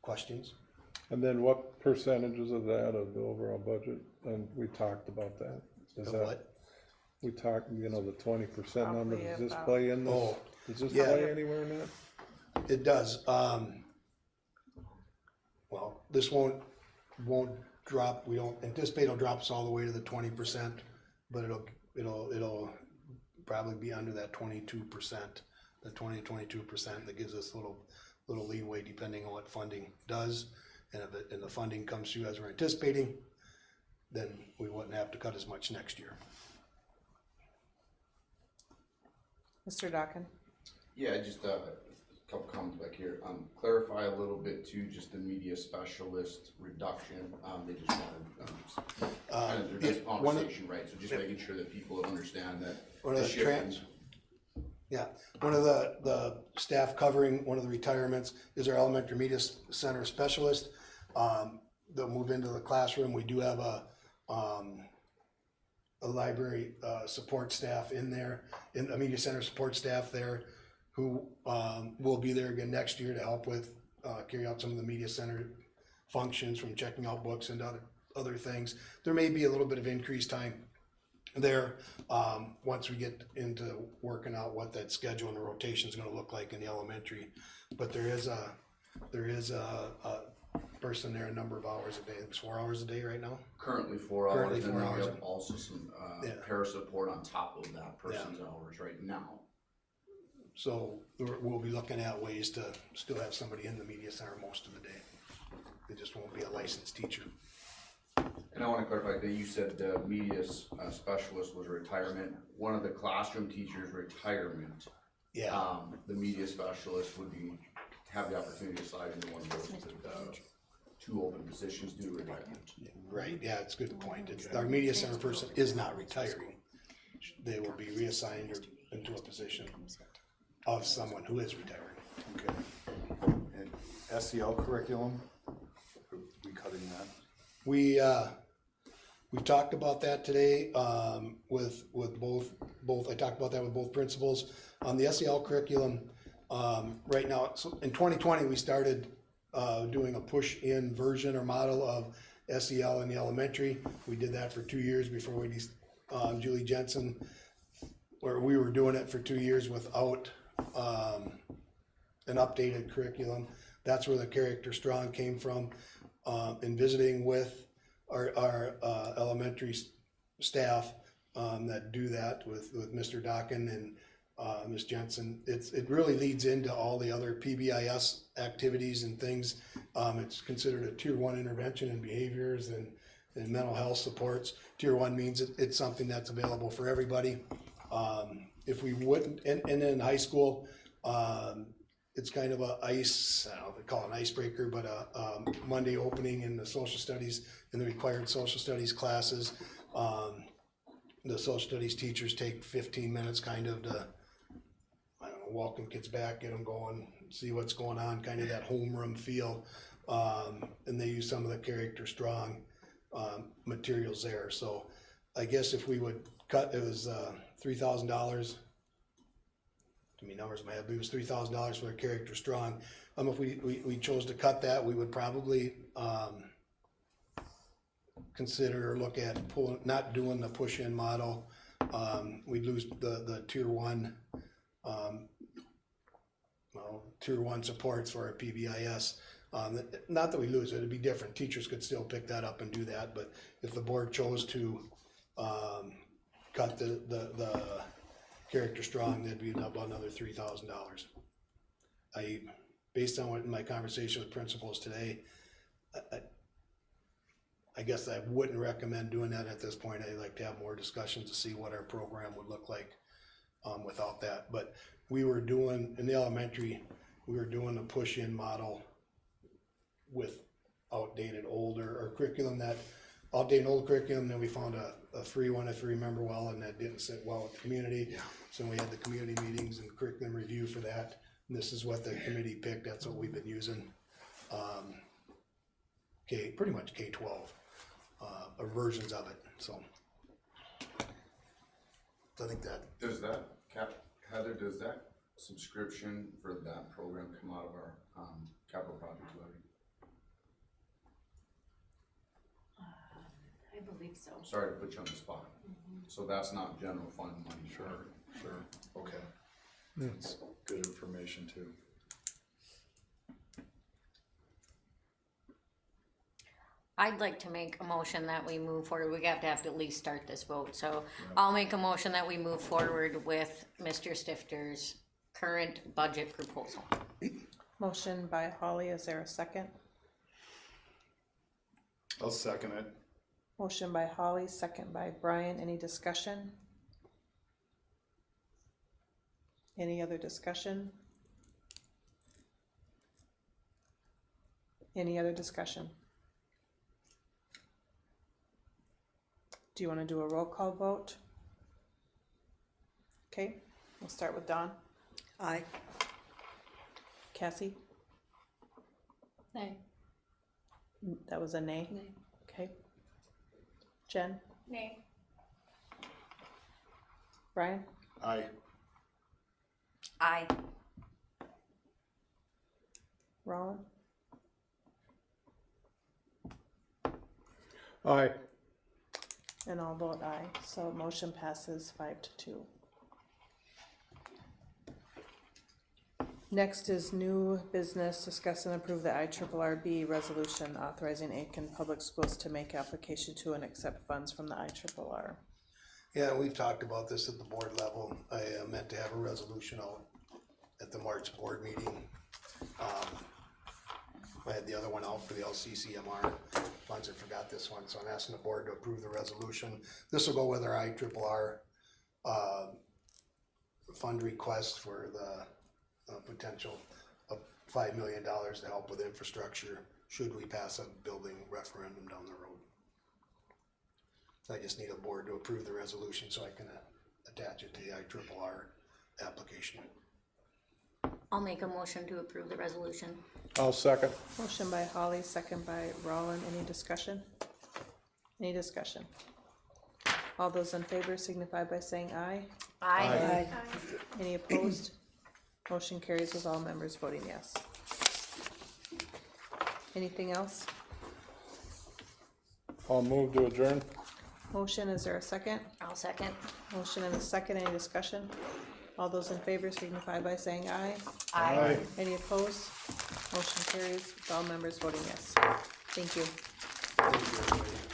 Questions? And then what percentages of that of the overall budget, and we talked about that? Is Of that, what? we talked, you know, the 20% number, Probably does this about- play in this? Oh, Does this yeah. play anywhere in that? It does. Well, this won't drop. We don't anticipate it'll drop us all the way to the 20%, but it'll probably be under that 22%, the 22%. That gives us a little leeway depending on what funding does, and if the funding comes through as we're anticipating, then we wouldn't have to cut as much next year. Mr. Dockin? Yeah, just a couple comments back here. Clarify a little bit too, just the media specialist reduction. They just wanted, kind of their just conversation, right? So just making sure that people understand that. One of the the shift one of the staff covering one of the retirements is our elementary media center specialist. They'll move into the classroom. We do have a library support staff in there, in a media center support staff there, who will be there again next year to help with carry out some of the media center functions, from checking out books and other things. There may be a little bit of increased time there once we get into working out what that schedule and the rotation is going to look like in the elementary. But there is a person there a number of hours a day. It's 4 hours a day right now. Currently 4 hours, Currently and 4 then we hours. have also some para support on top of that person's hours right now. So we'll be looking at ways to still have somebody in the media center most of the day. It just won't be a licensed teacher. And I want to clarify that you said the media specialist was retirement. One of the classroom teachers' retirement. Yeah. The media specialist would have the opportunity to slide into one of those two open positions due to retirement. Right, yeah, it's a good point. Our media center person is not retiring. They will be reassigned or into a position of someone who is retiring. Okay. And SEL curriculum, are we cutting that? We talked about that today with both. I talked about that with both principals. The SEL curriculum right now. So in 2020, we started doing a push-in version or model of SEL in the elementary. We did that for 2 years before we Julie Jensen, where we were doing it for 2 years without an updated curriculum. That's where the Character Strong came from. In visiting with our elementary staff that do that with Mr. Dockin and Ms. Jensen, it really leads into all the other PBIS activities and things. It's considered a tier 1 intervention in behaviors and mental health supports. Tier 1 means it's something that's available for everybody. If we wouldn't, and in high school, it's kind of I don't know if they call it an icebreaker, but a Monday opening in the social studies, in the required social studies classes. The social studies teachers take 15 minutes kind of to, I don't know, welcome kids back, get them going, see what's going on, kind of that homeroom feel. And they use some of the Character Strong materials there. So I guess if we would cut, it was $3,000. Too many numbers in my head, but it was $3,000 for the Character Strong. If we chose to cut that, we would probably consider or look at not doing the push-in model. We'd lose the tier 1 tier 1 supports for our PBIS. Not that we lose it, it'd be different. Teachers could still pick that up and do that, but if the board chose to cut the Character Strong, that'd be about another $3,000. Based on what my conversation with principals today, I guess I wouldn't recommend doing that at this point. I'd like to have more discussions to see what our program would look like without that. But we were doing, in the elementary, we were doing a push-in model with outdated older old curriculum, then we found a free one, if you remember well, and that didn't sit well with the community. Yeah. So we had the community meetings and curriculum review for that, and this is what the committee picked, that's what we've been using. Pretty much K-12, or versions of it, so. I think that, Does that, Heather, does that subscription for that program come out of our, capital projects levy? I believe so. Sorry to put you on the spot. So that's not general fund money? Sure, okay. That's good information too. I'd like to make a motion that we move forward. We have to at least start this vote, so I'll make a motion that we move forward with Mr. Stifter's current budget proposal. Motion by Holly, is there a second? I'll second it. Motion by Holly, second by Brian, any discussion? Any other discussion? Any other discussion? Do you want to do a roll call vote? Okay, we'll start with Dawn. Aye. Cassie? Nay. That was a nay? Nay. Okay. Jen? Nay. Brian? Aye. Aye. Roland? Aye. And I'll vote aye, so motion passes 5-2. Next is new business, discuss and approve the IRRB resolution authorizing Aiken Public Schools to make application to and accept funds from the IRRR. yeah, we've talked about this at the board level. I meant to have a resolution out at the March board meeting. I had the other one out for the LCCMR funds, I forgot this one, so I'm asking the board to approve the resolution. This will go with our IRRR fund request for the potential of $5 million to help with infrastructure should we pass a building referendum down the road. So I just need a board to approve the resolution so I can attach it to the IRRR application. I'll make a motion to approve the resolution. I'll second. Motion by Holly, second by Roland, any discussion? Any discussion? All those in favor signify by saying aye. Aye. Any opposed? Motion carries with all members voting yes. Anything else? I'll move to adjourn. Motion, is there a second? I'll second. Motion and a second, any discussion? All those in favor signify by saying aye. Aye. Any opposed? Motion carries with all members voting yes. Thank you. Thank you, everybody.